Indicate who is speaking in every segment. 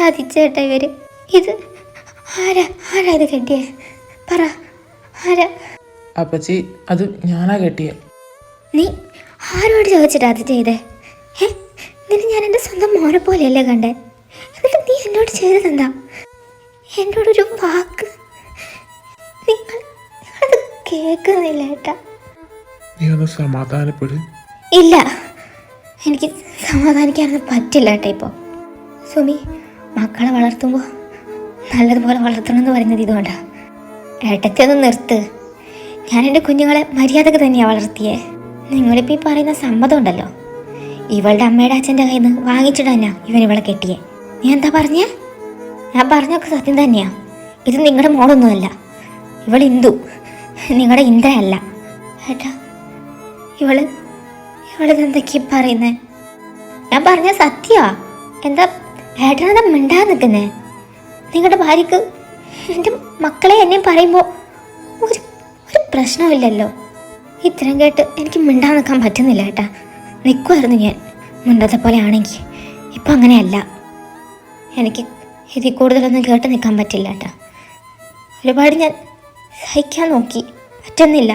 Speaker 1: ചതിച്ചേട്ടാ ഇവര്. ഇത് ആരാ ആരാ ഇത് കെട്ടിയേ? പറ, ആരാ?
Speaker 2: അപ്പച്ചി, അത് ഞാനാ കെട്ടിയേ.
Speaker 1: നീ ആരോട് ചോദിച്ചിട്ടാ അത് ചെയ്തേ? നിന്നെ ഞാൻ എൻ്റെ സ്വന്തം മോനെ പോലെയല്ലേ കണ്ടേ? എന്നിട്ട് നീ എന്നോട് ചെയ്തതെന്താ? എന്നോടൊരു വാക്ക് നിങ്ങളത് കേൾക്കുന്നില്ല ഏട്ടാ.
Speaker 2: നീ ഒന്ന് സമാധാനപ്പെടും.
Speaker 1: ഇല്ല, എനിക്ക് സമാധാനിക്കാനൊന്നും പറ്റില്ല ഏട്ടാ. ഇപ്പോൾ സുമി മക്കളെ വളർത്തുമ്പോൾ നല്ലതുപോലെ വളർത്തണമെന്ന് പറയുന്നത് ഇതുകൊണ്ടാണ്. ഏട്ടത്തി ഒന്ന് നിർത്ത്. ഞാൻ എൻ്റെ കുഞ്ഞുങ്ങളെ മര്യാദക്ക് തന്നെയാണ് വളർത്തിയേ. നിങ്ങളിപ്പോൾ ഈ പറയുന്ന സമ്മതം ഉണ്ടല്ലോ, ഇവളുടെ അമ്മയുടെ അച്ഛൻ്റെ കയ്യിൽ നിന്ന് വാങ്ങിച്ചിട്ട് തന്നെയാ ഇവൻ ഇവളെ കെട്ടിയേ. നീ എന്താ പറഞ്ഞേ? ഞാൻ പറഞ്ഞൊക്കെ സത്യം തന്നെയാണ്. ഇത് നിങ്ങളുടെ മോളൊന്നുമല്ല. ഇവൾ ഇന്ദു, നിങ്ങളുടെ ഇന്ദ്രയല്ല ഏട്ടാ. ഇവളിതെന്തൊക്കെയാ പറയുന്നേ? ഞാൻ പറഞ്ഞ സത്യമാ. എന്താ ഏട്ടനെന്താ മിണ്ടാതെ നിൽക്കുന്നേ? നിങ്ങളുടെ ഭാര്യക്ക് എൻ്റെ മക്കളെ എന്നെയും പറയുമ്പോൾ ഒരു പ്രശ്നമില്ലല്ലോ. ഇത്രയും കേട്ട് എനിക്ക് മിണ്ടാതെ നിൽക്കാൻ പറ്റുന്നില്ല ഏട്ടാ. നിൽക്കുമായിരുന്നു ഞാൻ മുണ്ടത്തെ പോലെ ആണെങ്കിൽ. ഇപ്പം അങ്ങനെയല്ല. എനിക്ക് ഇതിൽ കൂടുതലൊന്നും കേട്ട് നിൽക്കാൻ പറ്റില്ല ഏട്ടാ. ഒരുപാട് ഞാൻ സഹിക്കാൻ നോക്കി, പറ്റുന്നില്ല.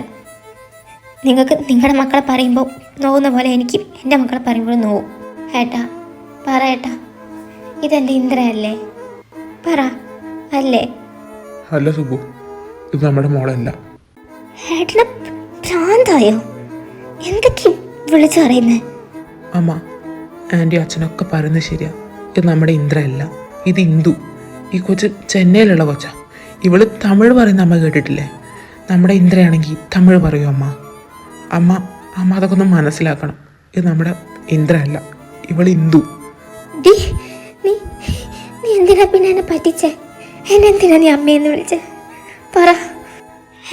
Speaker 1: നിങ്ങൾക്ക് നിങ്ങളുടെ മക്കളെ പറയുമ്പോൾ നോവുന്ന പോലെ എനിക്ക് എൻ്റെ മക്കളെ പറയുമ്പോൾ നോവും ഏട്ടാ. പറ ഏട്ടാ, ഇതെൻ്റെ ഇന്ദ്രയല്ലേ? പറ, അല്ലേ?
Speaker 2: അല്ല സുബു, ഇത് നമ്മുടെ മോളല്ല.
Speaker 1: ഏട്ടനെ ഭ്രാന്തായോ? എന്തൊക്കെ വിളിച്ചു പറയുന്നേ?
Speaker 2: അമ്മ, ആൻറ്റി അച്ഛനൊക്കെ പറയുന്നത് ശരിയാ. ഇത് നമ്മുടെ ഇന്ദ്രയല്ല, ഇത് ഇന്ദു. ഈ കൊച്ച് ചെന്നൈയിലുള്ള കൊച്ചാ. ഇവള് തമിഴ് പറയുന്ന അമ്മ കേട്ടിട്ടില്ലേ? നമ്മുടെ ഇന്ദ്രയാണെങ്കിൽ തമിഴ് പറയൂ അമ്മ. അമ്മ അമ്മ അതൊക്കെ ഒന്ന് മനസ്സിലാക്കണം. ഇത് നമ്മുടെ ഇന്ദ്രയല്ല, ഇവൾ ഇന്ദു.
Speaker 1: നീ എന്തിനാ പിന്നെ എന്നെ പറ്റിച്ചേ? എന്തിനാ നീ അമ്മയെന്ന് വിളിച്ചേ? പറ.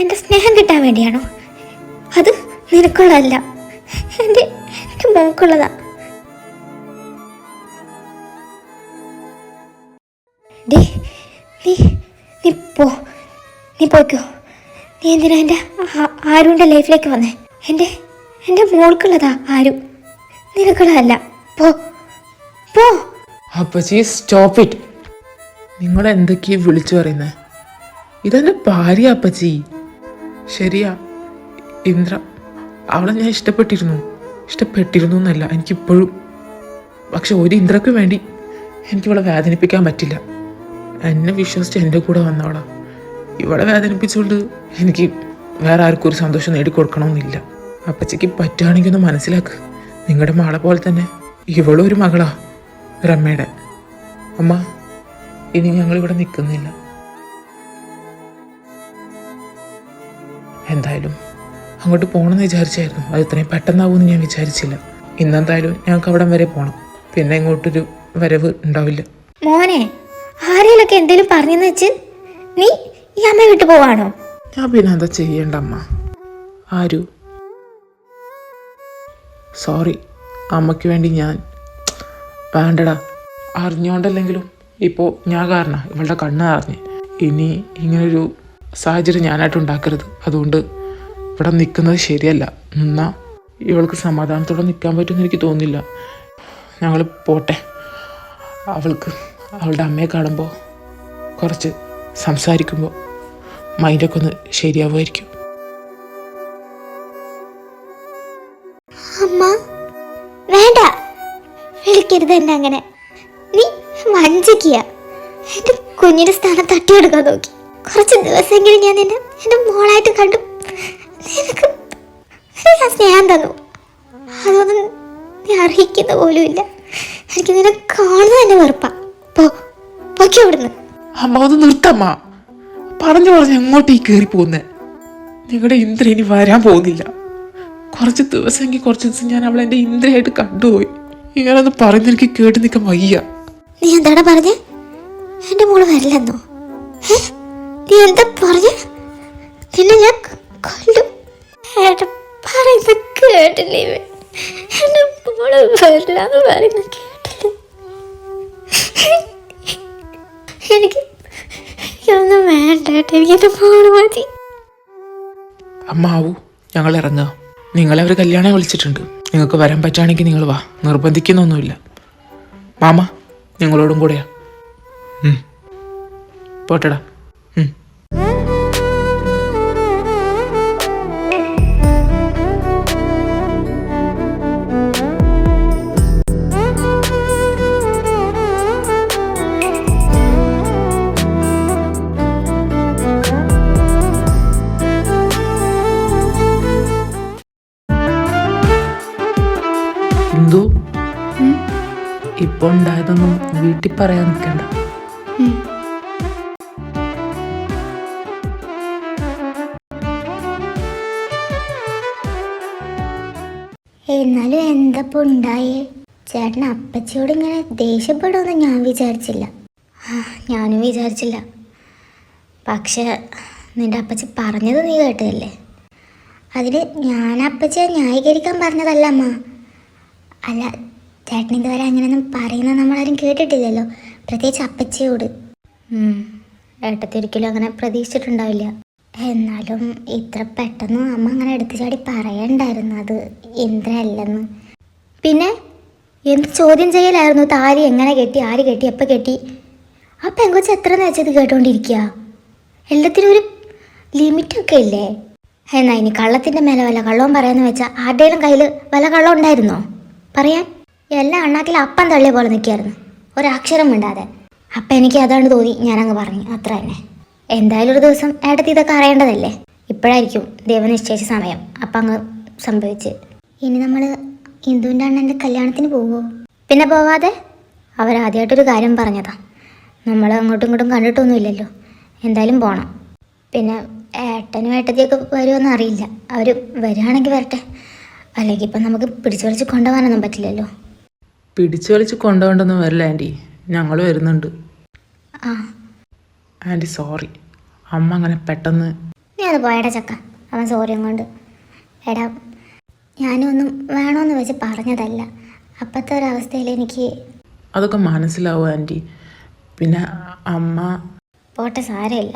Speaker 1: എൻ്റെ സ്നേഹം കിട്ടാൻ വേണ്ടിയാണോ? അത് നിനക്കുള്ളതല്ല, എൻ്റെ മോക്കുള്ളതാ. നീ പോയിക്കോ. നീ എന്തിനാ എൻ്റെ ആരുൻ്റെ ലൈഫിലേക്ക് വന്നേ? എൻ്റെ മോൾക്കുള്ളതാ ആരും, നിനക്കുള്ളതല്ല. പോ.
Speaker 2: അപ്പച്ചി, സ്റ്റോപ്പ് ഇറ്റ്. നിങ്ങൾ എന്തൊക്കെയാ വിളിച്ചു പറയുന്നത്? ഇതെൻ്റെ ഭാര്യ അപ്പച്ചി. ശരിയാ, ഇന്ദ്ര, അവളെ ഞാൻ ഇഷ്ടപ്പെട്ടിരുന്നു എന്നല്ല, എനിക്കിപ്പോഴും. പക്ഷെ ഒരു ഇന്ദ്രക്ക് വേണ്ടി എനിക്കിവളെ വേദനിപ്പിക്കാൻ പറ്റില്ല. എന്നെ വിശ്വസിച്ച് എൻ്റെ കൂടെ വന്നവളാ. ഇവളെ വേദനിപ്പിച്ചുകൊണ്ട് എനിക്ക് വേറെ ആർക്കും ഒരു സന്തോഷം നേടിക്കൊടുക്കണമെന്നില്ല. അപ്പച്ചയ്ക്ക് പറ്റുകയാണെങ്കിൽ ഒന്ന് മനസ്സിലാക്ക്. നിങ്ങളുടെ മകളെ പോലെ തന്നെ ഇവളും ഒരു മകളാ, ഒരമ്മയുടെ. അമ്മ, ഇനി ഞങ്ങളിവിടെ നിൽക്കുന്നില്ല. എന്തായാലും അങ്ങോട്ട് പോകണമെന്ന് വിചാരിച്ചായിരുന്നു. അത് ഇത്രയും പെട്ടെന്നാവുമെന്ന് ഞാൻ വിചാരിച്ചില്ല. ഇന്നെന്തായാലും ഞങ്ങൾക്ക് അവിടം വരെ പോകണം. പിന്നെ ഇങ്ങോട്ടൊരു വരവ് ഉണ്ടാവില്ല.
Speaker 1: മോനെ, ആരെയൊക്കെ എന്തെങ്കിലും പറഞ്ഞെന്ന് വെച്ച് നീ ഈ അമ്മ വിട്ടു പോവാണോ?
Speaker 2: ഞാൻ പിന്നെ എന്താ ചെയ്യണ്ട അമ്മ. ആരു സോറി, അമ്മയ്ക്ക് വേണ്ടി ഞാൻ വേണ്ടടാ. അറിഞ്ഞോണ്ടല്ലെങ്കിലും ഇപ്പോൾ ഞാൻ കാരണം ഇവളുടെ കണ്ണ് അറിഞ്ഞ്. ഇനി ഇങ്ങനൊരു സാഹചര്യം ഞാനായിട്ട് ഉണ്ടാക്കരുത്. അതുകൊണ്ട് ഇവിടെ നിൽക്കുന്നത് ശരിയല്ല. എന്നാൽ ഇവൾക്ക് സമാധാനത്തോടെ നിൽക്കാൻ പറ്റുമെന്ന് എനിക്ക് തോന്നുന്നില്ല. ഞങ്ങൾ പോട്ടെ. അവൾക്ക് അവളുടെ അമ്മയെ കാണുമ്പോൾ കുറച്ച് സംസാരിക്കുമ്പോൾ മൈൻഡൊക്കെ ഒന്ന് ശരിയാവുമായിരിക്കും.
Speaker 1: അമ്മ വേണ്ട, വിളിക്കരുത് എന്നെ അങ്ങനെ. നീ വഞ്ചിക്കുക. എൻ്റെ കുഞ്ഞിൻ്റെ സ്ഥാനം തട്ടിയെടുക്കാൻ നോക്കി. കുറച്ച് ദിവസമെങ്കിലും ഞാൻ നിന്നെ എൻ്റെ മോളായിട്ട് കണ്ടു. നിനക്ക് ഞാൻ സ്നേഹം തന്നു. അതൊന്നും നീ അറിയിക്കുന്ന പോലും ഇല്ല. എനിക്ക് നിന്നെ കാണുന്നത് തന്നെ വെറുപ്പാ. പോക്കി അവിടുന്ന്.
Speaker 2: അമ്മ ഒന്ന് നിർത്തമ്മ. പറഞ്ഞു എങ്ങോട്ടേ കയറി പോകുന്നേ? നിങ്ങളുടെ ഇന്ദ്ര ഇനി വരാൻ പോകുന്നില്ല. കുറച്ച് ദിവസം ഞാൻ അവളെ എൻ്റെ ഇന്ദ്രയായിട്ട് കണ്ടുപോയി. ഇങ്ങനൊന്ന് പറയുന്ന എനിക്ക് കേട്ട് നിൽക്കാൻ വയ്യ.
Speaker 1: നീ എന്താണ് പറഞ്ഞേ? എൻ്റെ മോള് വരില്ലെന്നോ? നീ എന്താ പറഞ്ഞേ? പിന്നെ ഞാൻ കൊല്ലും. പറയുന്ന കേട്ടില്ലേ? എൻ്റെ മോള് വരില്ലെന്ന് പറയുന്ന കേട്ടില്ലേ? എനിക്കൊന്നും വേണ്ട. എനിക്ക് എൻ്റെ മോള് മതി.
Speaker 2: അമ്മാവൂ, ഞങ്ങൾ ഇറങ്ങുക. നിങ്ങളെ അവർ കല്യാണം വിളിച്ചിട്ടുണ്ട്. നിങ്ങൾക്ക് വരാൻ പറ്റുകയാണെങ്കിൽ നിങ്ങൾ വാ. നിർബന്ധിക്കുന്നൊന്നുമില്ല. മാമ നിങ്ങളോടും കൂടെയാ. പോട്ടടാ. എന്തോ ഇപ്പൊ ഉണ്ടായതൊന്നും വീട്ടിൽ പറയാൻ നിൽക്കണ്ട.
Speaker 1: എന്നാലും എന്തപ്പോ ഉണ്ടായേ? ചേട്ടൻ അപ്പച്ചിയോട് ഇങ്ങനെ ദേഷ്യപ്പെടുമെന്ന് ഞാൻ വിചാരിച്ചില്ല. ഞാനും വിചാരിച്ചില്ല. പക്ഷെ നിന്റെ അപ്പച്ചി പറഞ്ഞത് നീ കേട്ടതല്ലേ? അതിന് ഞാൻ അപ്പച്ചിയെ ന്യായീകരിക്കാൻ പറഞ്ഞതല്ല അമ്മ. അല്ല, ചേട്ടൻ ഇതുവരെ അങ്ങനെയൊന്നും പറയുന്നത് നമ്മളാരും കേട്ടിട്ടില്ലല്ലോ, പ്രത്യേകിച്ച് അപ്പച്ചിയോട്. ഏട്ടത്തി ഒരിക്കലും അങ്ങനെ പ്രതീക്ഷിച്ചിട്ടുണ്ടാവില്ല. എന്നാലും ഇത്ര പെട്ടെന്ന് അമ്മ അങ്ങനെ എടുത്തു ചാടി പറയണ്ടായിരുന്നു അത് ഇന്ദ്ര അല്ലെന്ന്. പിന്നെ എന്ത് ചോദ്യം ചെയ്യലായിരുന്നു? താലി എങ്ങനെ കെട്ടി, ആര് കെട്ടി, എപ്പോൾ കെട്ടി? ആ പെങ്കൊച്ച് എത്രയെന്ന് വെച്ചത് കേട്ടോണ്ടിരിക്കുക? എല്ലാത്തിനും ഒരു ലിമിറ്റൊക്കെ ഇല്ലേ? എന്നാ ഇനി കള്ളത്തിൻ്റെ മേലെ വല്ല കള്ളവും പറയാമെന്ന് വെച്ചാൽ ആരുടെയും കയ്യിൽ വല്ല കള്ളം ഉണ്ടായിരുന്നോ പറയാൻ? എല്ലാ അണ്ണാക്കിൽ അപ്പം തള്ളിയ പോലെ നിൽക്കുകയായിരുന്നു, ഒരക്ഷരം മിണ്ടാതെ. അപ്പം എനിക്ക് അതാണ് തോന്നി, ഞാനങ്ങ് പറഞ്ഞു, അത്ര തന്നെ. എന്തായാലും ഒരു ദിവസം ഏട്ടത്തി ഇതൊക്കെ അറിയേണ്ടതല്ലേ? ഇപ്പോഴായിരിക്കും ദൈവം നിശ്ചയിച്ച സമയം, അപ്പം അങ്ങ് സംഭവിച്ച്. ഇനി നമ്മൾ ഇന്ദുവിൻ്റെ അണ്ണൻ്റെ കല്യാണത്തിന് പോവുമോ? പിന്നെ പോവാതെ? അവരാദ്യമായിട്ടൊരു കാര്യം പറഞ്ഞതാ, നമ്മൾ അങ്ങോട്ടും ഇങ്ങോട്ടും കണ്ടിട്ടൊന്നുമില്ലല്ലോ. എന്തായാലും പോകണം. പിന്നെ ഏട്ടനും ഏട്ടത്തിയൊക്കെ വരുമെന്ന് അറിയില്ല. അവർ വരികയാണെങ്കിൽ വരട്ടെ, അല്ലെങ്കിൽ ഇപ്പം നമുക്ക് പിടിച്ചു വലിച്ച് കൊണ്ടുപോകാനൊന്നും പറ്റില്ലല്ലോ.
Speaker 2: പിടിച്ചു വലിച്ച് കൊണ്ടുപോകണ്ടെന്ന് വരില്ല ആൻറ്റി, ഞങ്ങൾ വരുന്നുണ്ട്. ആൻറ്റി സോറി, അമ്മ അങ്ങനെ പെട്ടെന്ന്.
Speaker 1: നീ അത് പോയടാ ചക്ക, അവൻ സോറിയും കൊണ്ട്. എടാ, ഞാനൊന്നും വേണമെന്ന് വെച്ച് പറഞ്ഞതല്ല, അപ്പോഴത്തെ ഒരവസ്ഥയിൽ എനിക്ക്.
Speaker 2: അതൊക്കെ മനസ്സിലാവും ആൻറ്റി. പിന്നെ അമ്മ.
Speaker 1: പോട്ടെ, സാരമില്ല.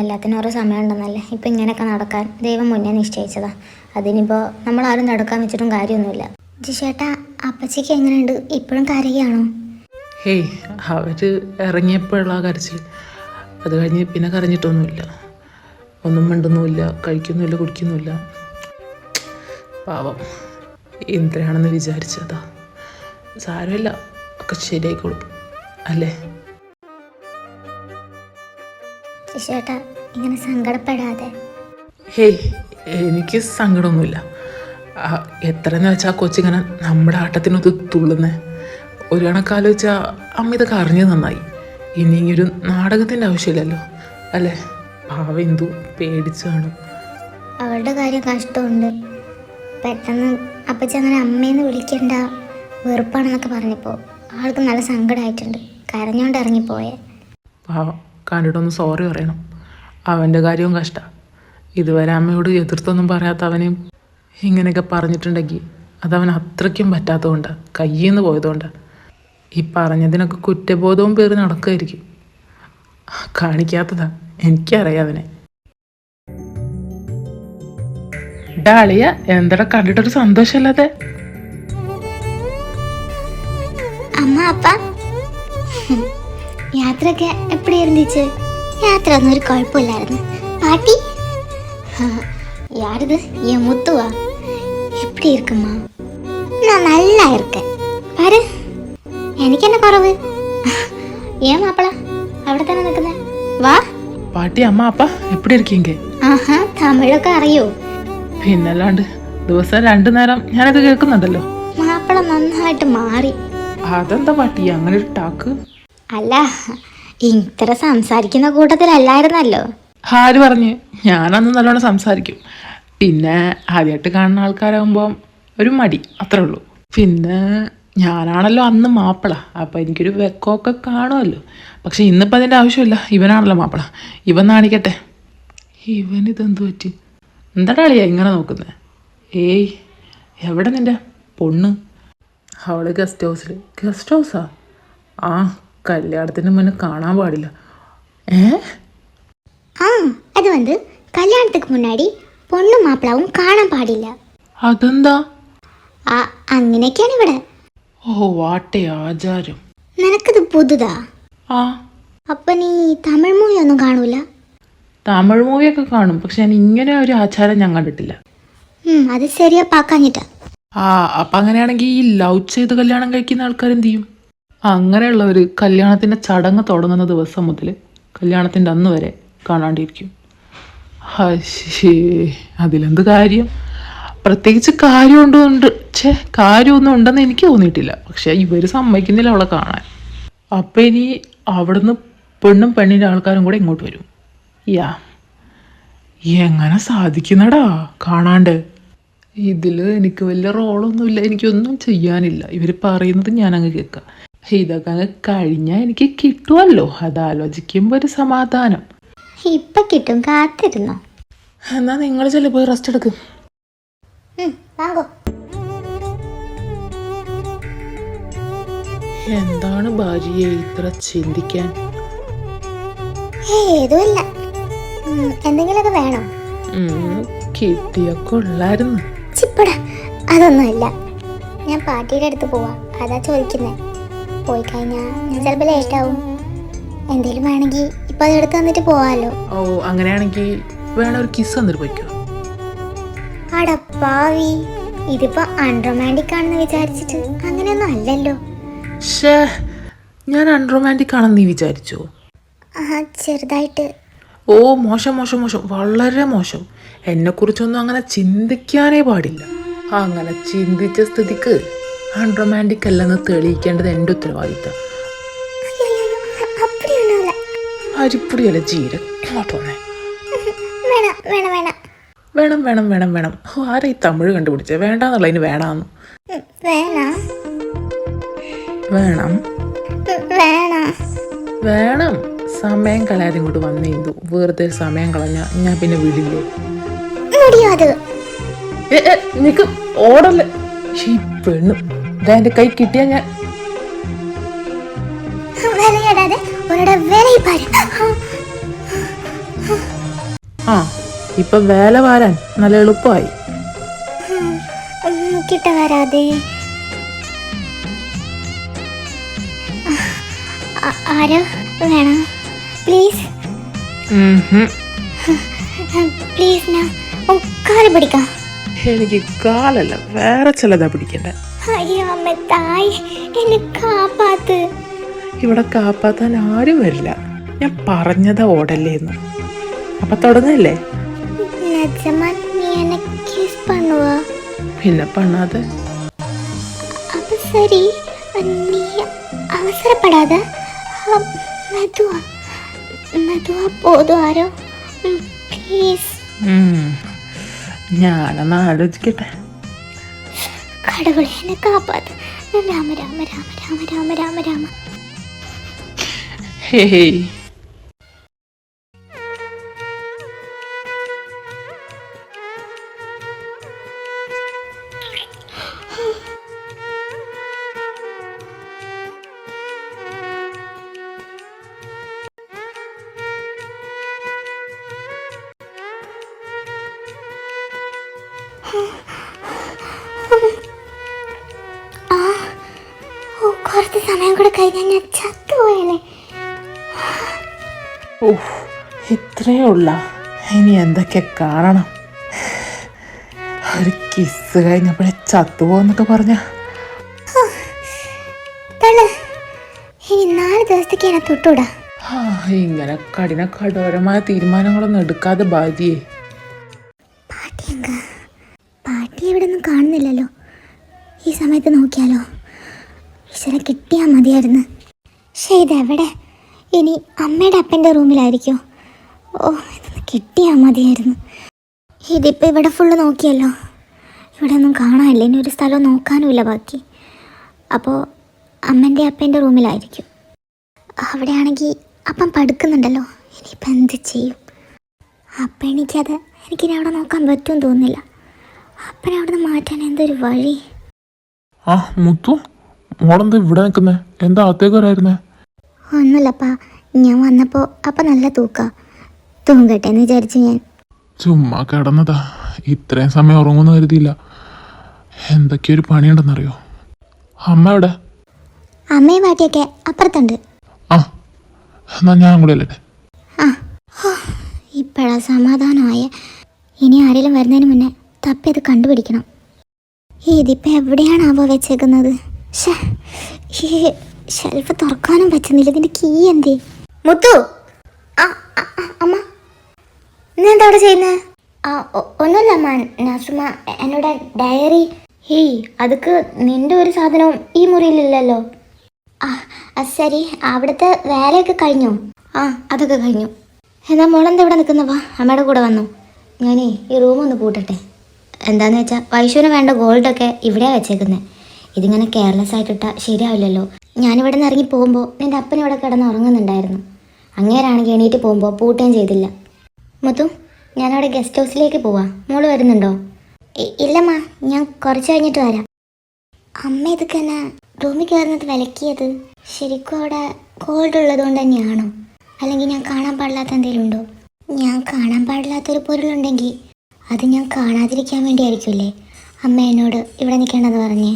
Speaker 1: എല്ലാത്തിനും ഓരോ സമയമുണ്ടെന്നല്ലേ. ഇപ്പം ഇങ്ങനെയൊക്കെ നടക്കാൻ ദൈവം മുന്നേ നിശ്ചയിച്ചതാ. അതിനിപ്പോൾ നമ്മളാരും തടുക്കാൻ വെച്ചിട്ടും കാര്യമൊന്നുമില്ല. ജിഷേട്ടാ, അപ്പച്ചിക്ക് എങ്ങനെയുണ്ട്? ഇപ്പോഴും കരയുകയാണോ?
Speaker 2: ഹേയ്, അവർ ഇറങ്ങിയപ്പോഴുള്ള കരച്ചിൽ, അത് കഴിഞ്ഞ് പിന്നെ കരഞ്ഞിട്ടൊന്നുമില്ല. ഒന്നും മിണ്ടുന്നുമില്ല, കഴിക്കുന്നുമില്ല, കുടിക്കുന്നുമില്ല. പാവം, എന്തിനാണെന്ന് വിചാരിച്ചതാ. സാരമില്ല, ഒക്കെ ശരിയായിക്കോളും അല്ലേ?
Speaker 1: ജിഷേട്ടാ, ഇങ്ങനെ സങ്കടപ്പെടാതെ.
Speaker 2: ഹേയ്, എനിക്ക് സങ്കടമൊന്നുമില്ല. എത്രയെന്ന് വെച്ചാൽ കൊച്ചിങ്ങനെ നമ്മുടെ ആട്ടത്തിനൊത്ത് തുള്ളുന്നേ. ഒരു കണക്കാലോചിച്ചാൽ അമ്മ ഇതൊക്കെ അറിഞ്ഞത് നന്നായി. ഇനി ഇങ്ങനൊരു നാടകത്തിൻ്റെ ആവശ്യമില്ലല്ലോ അല്ലേ? പാവ എന്തു പേടിച്ചു കാണും.
Speaker 1: അവളുടെ കാര്യം കഷ്ടമുണ്ട്. പെട്ടെന്ന് അപ്പച്ചി അങ്ങനെ അമ്മയെന്ന് വിളിക്കണ്ട, വെറുപ്പാണെന്നൊക്കെ പറഞ്ഞപ്പോൾ ആൾക്ക് നല്ല സങ്കടമായിട്ടുണ്ട്. കരഞ്ഞോണ്ട് ഇറങ്ങിപ്പോയേ.
Speaker 2: പാവം, കണ്ടിട്ടൊന്ന് സോറി പറയണം. അവൻ്റെ കാര്യവും കഷ്ടമാണ്. ഇതുവരെ അമ്മയോട് എതിർത്തൊന്നും പറയാത്ത അവന് ഇങ്ങനെയൊക്കെ പറഞ്ഞിട്ടുണ്ടെങ്കിൽ അതവൻ അത്രയ്ക്കും പറ്റാത്തതുകൊണ്ടാണ്, കയ്യിൽ നിന്ന് പോയതുകൊണ്ടാണ്. ഈ പറഞ്ഞതിനൊക്കെ കുറ്റബോധവും പേര് നടക്കുമായിരിക്കും. കാണിക്കാത്തതാ, എനിക്കറിയാം അവനെ. ഡാളിയ, എന്താ കണ്ടിട്ടൊരു സന്തോഷമല്ലാതെ?
Speaker 1: അമ്മ, അപ്പ, യാത്രയൊക്കെ എപ്പടി ഇരുந்துச்சு? യാത്ര ഒന്നും ഒരു കുഴപ്പമില്ലായിരുന്നു. പാട്ടി, யாருது? என் முத்துவா? எப்படி இருக்குமா? நான் நல்லா இருக்கேன். பாரு, എനിക്ക് എന്നെ കുറവ്. ഏ മാപ്പിള അവിടെ തന്നെ നിൽക്കുന്നേ, വാ.
Speaker 2: പാട്ടി, അമ്മ, അപ്പ എപ്പടി ഇരിക്കീങ്ക?
Speaker 1: ആഹാ, തമിഴൊക്കെ അറിയോ?
Speaker 2: പിന്നല്ലാണ്ട്, ദിവസം 2 നേരം ഞാനൊക്കെ കേൾക്കുന്നുണ്ടല്ലോ.
Speaker 1: മാപ്പിള നന്നായിട്ട് മാറി.
Speaker 2: അതെന്താ പാട്ടി അങ്ങനെ ഒരു ടാക്ക്?
Speaker 1: അല്ല, ഇത്ര സംസാരിക്കുന്ന കൂട്ടത്തിലല്ലായിരുന്നല്ലോ.
Speaker 2: ആര് പറഞ്ഞ്? ഞാനന്ന് നല്ലോണം സംസാരിക്കും. പിന്നെ ആദ്യമായിട്ട് കാണുന്ന ആൾക്കാരാകുമ്പോൾ ഒരു മടി, അത്രേ ഉള്ളൂ. പിന്നെ ഞാനാണല്ലോ അന്ന് മാപ്പിള, അപ്പം എനിക്കൊരു വെക്കമൊക്കെ കാണുമല്ലോ. പക്ഷെ ഇന്നിപ്പോൾ അതിൻ്റെ ആവശ്യമില്ല, ഇവനാണല്ലോ മാപ്പിള. ഇവൻ നാണിക്കട്ടെ. ഇവനിതെന്തു പറ്റി? എന്താടാ അളിയാ ഇങ്ങനെ നോക്കുന്നത്? ഏയ്, എവിടെ നിൻ്റെ പൊണ്ണ്? അവള് ഗസ്റ്റ് ഹൗസിൽ. ഗസ്റ്റ് ഹൗസാ? ആ, കല്യാണത്തിന് മുന്നേ കാണാൻ പാടില്ല.
Speaker 1: அது வந்து கல்யாணத்துக்கு முன்னாடி பொண்ணும் மாப்பிளாவும் കാണാൻ പാടില്ല.
Speaker 2: അതെന്താ?
Speaker 1: അങ്ങനെയൊക്കെയാണ് ഇവിടെ.
Speaker 2: ഓ, വാട്ടേ ആചാരം.
Speaker 1: നിനക്കത് പുതുതാ?
Speaker 2: ആ,
Speaker 1: അപ്പൊ നീ തമിഴ് മൂവി ഒന്നും കാണൂല?
Speaker 2: തമിഴ് മൂവിയൊക്കെ കാണും, പക്ഷെ ഞാൻ ഇങ്ങനെ ഒരു ആചാരം ഞാൻ കണ്ടിട്ടില്ല.
Speaker 1: അത് ശരിയാ പാക്കാഞ്ഞിട്ടാ.
Speaker 2: ആ, അപ്പം അങ്ങനെയാണെങ്കിൽ ഈ ലവ് ചെയ്ത് കല്യാണം കഴിക്കുന്ന ആൾക്കാരെന്ത് ചെയ്യും? അങ്ങനെയുള്ളവർ കല്യാണത്തിൻ്റെ ചടങ്ങ് തുടങ്ങുന്ന ദിവസം മുതൽ കല്യാണത്തിൻ്റെ അന്ന് വരെ കാണാണ്ടിരിക്കും. ഹേ, അതിലെന്ത് കാര്യം? പ്രത്യേകിച്ച് കാര്യമൊന്നും കാര്യമൊന്നും ഉണ്ടെന്ന് എനിക്ക് തോന്നിയിട്ടില്ല. പക്ഷെ ഇവർ സമ്മതിക്കുന്നില്ല അവളെ കാണാൻ. അപ്പം ഇനി അവിടുന്ന് പെണ്ണും പെണ്ണിൻ്റെ ആൾക്കാരും കൂടെ ഇങ്ങോട്ട് വരും. യാ, എങ്ങനെ സാധിക്കുന്നടാ കാണാണ്ട്? ഇതിൽ എനിക്ക് വലിയ റോളൊന്നുമില്ല, എനിക്കൊന്നും ചെയ്യാനില്ല. ഇവർ പറയുന്നത് ഞാനങ്ങ് കേൾക്കാം. ഇതൊക്കെ അങ്ങ് കഴിഞ്ഞാൽ എനിക്ക് കിട്ടുമല്ലോ, അതാലോചിക്കുമ്പോൾ ഒരു സമാധാനം.
Speaker 1: ഇപ്പൊ കിട്ടും, കാത്തിരുന്നോ.
Speaker 2: എന്നാ നിങ്ങൾ ചെല്ലു, പോയി റെസ്റ്റ് എടുക്കും.
Speaker 1: വാങ്ങോ.
Speaker 2: എന്താണ് ഭാര്യയെ ഇത്ര ചിന്തിക്കാൻ?
Speaker 1: ഏതുമില്ല. എന്തെങ്കിലുമൊക്കെ വേണോ?
Speaker 2: കിട്ടിയ കൊള്ളായിരുന്നു.
Speaker 1: ചിപ്പടാ, അതൊന്നുമില്ല. ഞാൻ പാർട്ടിയുടെ അടുത്ത് പോവാ, അതാ ചോദിക്കുന്നേ. പോയി കഴിഞ്ഞാ ഞാൻ ചിലപ്പോൾ ലേറ്റ് ആവും. എന്തേലും വേണമെങ്കിൽ ഇപ്പൊ അതെടുത്ത് തന്നിട്ട് പോവാലോ.
Speaker 2: ഓ, അങ്ങനെയാണെങ്കിൽ വേണം ഒരു കിസ് തന്നിട്ട് പോയിക്കോ.
Speaker 1: അടപ്പാവി, ഇതിപ്പോ അൺറൊമാൻറ്റിക് ആണെന്ന് വിചാരിച്ചിട്ട് അങ്ങനെയൊന്നും അല്ലല്ലോ.
Speaker 2: ഷേ, ഞാൻ അൺറൊമാൻറ്റിക് ആണെന്ന് നീ വിചാരിച്ചോ?
Speaker 1: ചെറുതായിട്ട്.
Speaker 2: ഓ, മോശം മോശം മോശം, വളരെ മോശം. എന്നെക്കുറിച്ചൊന്നും അങ്ങനെ ചിന്തിക്കാനേ പാടില്ല. അങ്ങനെ ചിന്തിച്ച സ്ഥിതിക്ക് അൺറൊമാൻറ്റിക് അല്ലെന്ന് തെളിയിക്കേണ്ടത് എൻ്റെ ഉത്തരവാദിത്തം. അരിപ്പൊടിയല്ല ജീരകം. ഇങ്ങോട്ട് വന്നേ. വേണം വേണം വേണം വേണം. ഓ, ആരാ ഈ തമിഴ് കണ്ടുപിടിച്ചേ? വേണ്ടാന്നുള്ളതിന് വേണമെന്ന്. വേണം വേണം. സമയം കളയാതെ ഇങ്ങോട്ട് വന്നേന്തു. വെറുതെ സമയം കളഞ്ഞ ഞാൻ പിന്നെ വിടില്ലേ? നിക്ക്, ഓടല്ലേ. ഈ പെണ്ണ് എന്റെ കൈ കിട്ടിയാ ഞാൻ ആ, ഇപ്പൊ വേല വാരാൻ നല്ല എളുപ്പമായി.
Speaker 1: കിട്ട വരാതെ ആരോ വേണം, പ്ലീസ് പ്ലീസ്. ഞാൻ കാല് പിടിക്കാം.
Speaker 2: എനിക്ക് കാലല്ല, വേറെ ചിലതാ പിടിക്കണ്ടേ.
Speaker 1: അയ്യോ അമ്മ, തായ് എന്നെ കാപ്പാത്ത്.
Speaker 2: ഇവിടെ കാപ്പാത്താൻ ആരും വരില്ല. ഞാൻ പറഞ്ഞതാ ഓടല്ലേന്ന്. അപ്പൊ തുടങ്ങല്ലേ?
Speaker 1: നീ എന്നെ കിസ് பண்ணுவா?
Speaker 2: പിന്നെ பண்ணாതെ.
Speaker 1: അപ്പൊ ശരി, നീ അവസരപ്പെടാതെ മെതുവാ പോതും ആരോ, പ്ലീസ്.
Speaker 2: ഞാനൊന്ന് ആലോചിക്കട്ടെ.
Speaker 1: കടവുളെ, എന്നെ കാപ്പാത്ത്. രാമ രാമ രാമ രാമ രാമ രാമ രാമ.
Speaker 2: ഹേ,
Speaker 1: കുറച്ച് സമയം കൂടെ കഴിഞ്ഞാൽ ഞാൻ ചത്തുപോയനെ.
Speaker 2: ഇത്രയേ ഉള്ള? ഇനി എന്തൊക്കെ കാണണം? ഒരു കിസ് കഴിഞ്ഞപ്പോഴേ ചത്തുപോന്നൊക്കെ പറഞ്ഞ.
Speaker 1: ഇനി 4 ദിവസത്തേക്ക് എന്നെ തൊട്ടൂടാ.
Speaker 2: ഇങ്ങനെ കഠോരമായ തീരുമാനങ്ങളൊന്നും എടുക്കാതെ ഭാര്യയെ.
Speaker 1: പാട്ടി എവിടെ ഒന്നും കാണുന്നില്ലല്ലോ. ഈ സമയത്ത് നോക്കിയാലോ? ഈശ്വര, കിട്ടിയാൽ മതിയായിരുന്നു. പക്ഷേ ഇതെവിടെ? ഇനി അമ്മയുടെ അപ്പൻ്റെ റൂമിലായിരിക്കോ? ഓ, ഇതൊന്ന് കിട്ടിയാൽ മതിയായിരുന്നു. ഇതിപ്പോൾ ഇവിടെ ഫുള്ള് നോക്കിയല്ലോ, ഇവിടെ ഒന്നും കാണാനില്ല. ഇനി ഒരു സ്ഥലം നോക്കാനുമില്ല ബാക്കി. അപ്പോൾ അമ്മൻ്റെ അപ്പൻ്റെ റൂമിലായിരിക്കും. അവിടെയാണെങ്കിൽ അപ്പം പടുക്കുന്നുണ്ടല്ലോ. ഇനിയിപ്പോൾ എന്ത് ചെയ്യും? അപ്പം എനിക്കിനി അവിടെ നോക്കാൻ പറ്റുമെന്ന് തോന്നുന്നില്ല. അപ്പനെ അവിടെ നിന്ന് മാറ്റാൻ എന്തൊരു വഴി?
Speaker 2: ആ മുത്തു, മോളെന്താ ഇവിടെ നിൽക്കുന്നേ? എന്താ അകത്തേക്ക് വരായിരുന്നേ?
Speaker 1: ഒന്നുമില്ലപ്പാ, ഞാൻ വന്നപ്പോൾ അപ്പം നല്ല തൂങ്ങട്ടെ എന്ന് വിചാരിച്ചു ഞാൻ.
Speaker 2: ചുമ്മാ കിടന്നതാ. ഇത്രയും സമയം ഉറങ്ങുമെന്ന് കരുതിയില്ല. എന്തൊക്കെയൊരു പണിയുണ്ടെന്നറിയോ? അമ്മ എവിടെ?
Speaker 1: അമ്മയും പാട്ടിയൊക്കെ അപ്പുറത്തുണ്ട്.
Speaker 2: ആ, എന്നാ ഞാൻ കൂടെ അല്ലേ?
Speaker 1: ആ ഇപ്പോഴാ സമാധാനമായ. ഇനി ആരെങ്കിലും വരുന്നതിന് മുന്നേ തപ്പി അത് കണ്ടുപിടിക്കണം. ഇതിപ്പോൾ എവിടെയാണാവോ വെച്ചേക്കുന്നത്? ഈ ഷെൽഫ് തുറക്കാനും പറ്റുന്നില്ല. ഇതിൻ്റെ കീ എന്തേ? മുത്തു, അമ്മ ഇന്നെന്താ അവിടെ ചെയ്യുന്നത്? ഒന്നുമില്ല അമ്മ, നസുമ എന്നോട് ഡയറി. ഹേയ്, അതൊക്കെ നിന്റെ ഒരു സാധനവും ഈ മുറിയിലില്ലല്ലോ. ശരി, അവിടുത്തെ വേലയൊക്കെ കഴിഞ്ഞോ? അതൊക്കെ കഴിഞ്ഞു. എന്നാൽ മോളെന്താ ഇവിടെ നിൽക്കുന്നവാ? അമ്മയുടെ കൂടെ വന്നു. ഞാനേ ഈ റൂമൊന്ന് പൂട്ടട്ടെ. എന്താന്ന് വെച്ചാൽ വൈശുവിന് വേണ്ട ഗോൾഡൊക്കെ ഇവിടെയാണ് വെച്ചേക്കുന്നത്. ഇതിങ്ങനെ കെയർലെസ് ആയിട്ടിട്ടാൽ ശരിയാവില്ലല്ലോ. ഞാനിവിടെ നിന്ന് ഇറങ്ങി പോകുമ്പോൾ നിൻ്റെ അപ്പൻ ഇവിടെ കിടന്ന് ഉറങ്ങുന്നുണ്ടായിരുന്നു. അങ്ങേരാണെങ്കിൽ എണീറ്റ് പോകുമ്പോൾ പൂട്ടുകയും ചെയ്തില്ല. മുത്തു, ഞാനവിടെ ഗസ്റ്റ് ഹൗസിലേക്ക് പോവാം. മോള് വരുന്നുണ്ടോ? ഇല്ലമ്മ, ഞാൻ കുറച്ച് കഴിഞ്ഞിട്ട് വരാം. അമ്മ ഇതൊക്കെ എന്നാ റൂമിൽ കയറുന്നത് വിലക്കിയത്? ശരിക്കും അവിടെ ഗോൾഡ് ഉള്ളത് കൊണ്ട് തന്നെയാണോ? അല്ലെങ്കിൽ ഞാൻ കാണാൻ പാടില്ലാത്ത എന്തെങ്കിലും ഉണ്ടോ? ഞാൻ കാണാൻ പാടില്ലാത്തൊരു പൊരുളുണ്ടെങ്കിൽ അത് ഞാൻ കാണാതിരിക്കാൻ വേണ്ടിയായിരിക്കുമല്ലേ അമ്മ എന്നോട് ഇവിടെ നിൽക്കേണ്ടെന്ന് പറഞ്ഞേ?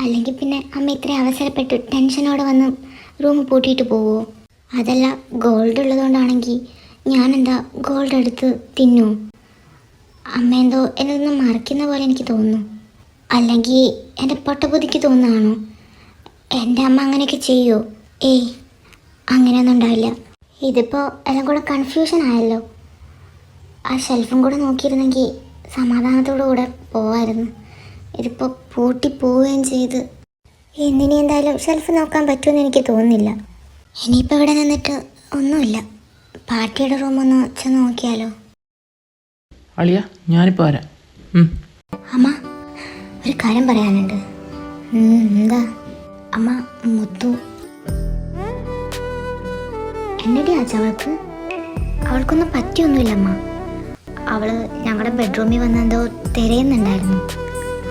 Speaker 1: അല്ലെങ്കിൽ പിന്നെ അമ്മ ഇത്രയും അവസരപ്പെട്ട് ടെൻഷനോടെ വന്ന് റൂം പൂട്ടിയിട്ട് പോവോ? അതല്ല, ഗോൾഡ് ഉള്ളതുകൊണ്ടാണെങ്കിൽ ഞാനെന്താ ഗോൾഡ് എടുത്ത് തിന്നോ? അമ്മ എന്തോ എന്നതൊന്നും മറക്കുന്ന പോലെ എനിക്ക് തോന്നുന്നു. അല്ലെങ്കിൽ എൻ്റെ പൊട്ടബുദ്ധിക്ക് തോന്നുകയാണോ? എൻ്റെ അമ്മ അങ്ങനെയൊക്കെ ചെയ്യുമോ? ഏയ്, അങ്ങനെയൊന്നും ഉണ്ടാവില്ല. ഇതിപ്പോൾ എല്ലാം കൂടെ കൺഫ്യൂഷൻ ആയല്ലോ. ആ ഷെൽഫും കൂടെ നോക്കിയിരുന്നെങ്കിൽ സമാധാനത്തോടു കൂടെ പോവായിരുന്നു. ഇതിപ്പോൾ പൂട്ടി പോവുകയും ചെയ്ത്. എന്നിനി എന്തായാലും ഷെൽഫ് നോക്കാൻ പറ്റുമെന്ന് എനിക്ക് തോന്നുന്നില്ല. ഇനിയിപ്പോൾ ഇവിടെ നിന്നിട്ട് ഒന്നുമില്ല. പാർട്ടിയുടെ റൂമൊന്ന് ചെന്ന് നോക്കിയാലോ?
Speaker 2: അളിയ, ഞാനിപ്പോൾ വരാം.
Speaker 1: അമ്മ, ഒരു കാര്യം പറയാനുണ്ട്. എന്താ അമ്മ? മുത്തു എന്നടി അവൾക്ക്? അവൾക്കൊന്നും പറ്റിയൊന്നുമില്ല അമ്മ. അവൾ ഞങ്ങളുടെ ബെഡ്റൂമിൽ വന്ന് എന്തോ തിരയുന്നുണ്ടായിരുന്നു.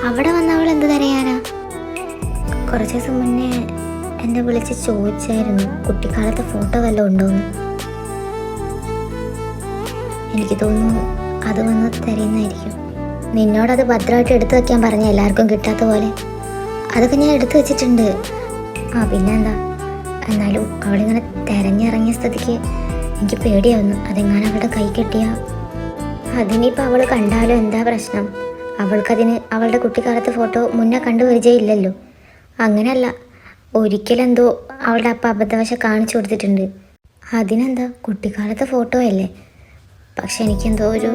Speaker 1: അവിടെ വന്ന് അവൾ എന്ത് തിരയാനാ? കുറച്ച് ദിവസം മുന്നേ എന്നെ വിളിച്ച് ചോദിച്ചായിരുന്നു കുട്ടിക്കാലത്തെ ഫോട്ടോ വല്ലതും ഉണ്ടോയെന്ന്. എനിക്ക് തോന്നുന്നു അത് വന്ന് തിരയുന്നതായിരിക്കും. നിന്നോടത് ഭദ്രമായിട്ട് എടുത്തു വയ്ക്കാൻ പറഞ്ഞ എല്ലാവർക്കും കിട്ടാത്ത പോലെ അതൊക്കെ ഞാൻ എടുത്തു വെച്ചിട്ടുണ്ട്. പിന്നെന്താ, എന്നാലും അവളിങ്ങനെ തിരഞ്ഞിറങ്ങിയ സ്ഥിതിക്ക് എനിക്ക് പേടിയാവുന്നു. അതെങ്ങാനും അവളുടെ കൈ കിട്ടിയാ അതിനിപ്പോൾ അവൾ കണ്ടാലോ എന്താ പ്രശ്നം? അവൾക്കതിന് അവളുടെ കുട്ടിക്കാലത്തെ ഫോട്ടോ മുന്നേ കണ്ടു പരിചയമില്ലല്ലോ. അങ്ങനെയല്ല, ഒരിക്കലെന്തോ അവളുടെ അപ്പ അബദ്ധവശം കാണിച്ചു കൊടുത്തിട്ടുണ്ട്. അതിനെന്താ, കുട്ടിക്കാലത്തെ ഫോട്ടോ അല്ലേ? പക്ഷെ എനിക്കെന്തോ ഒരു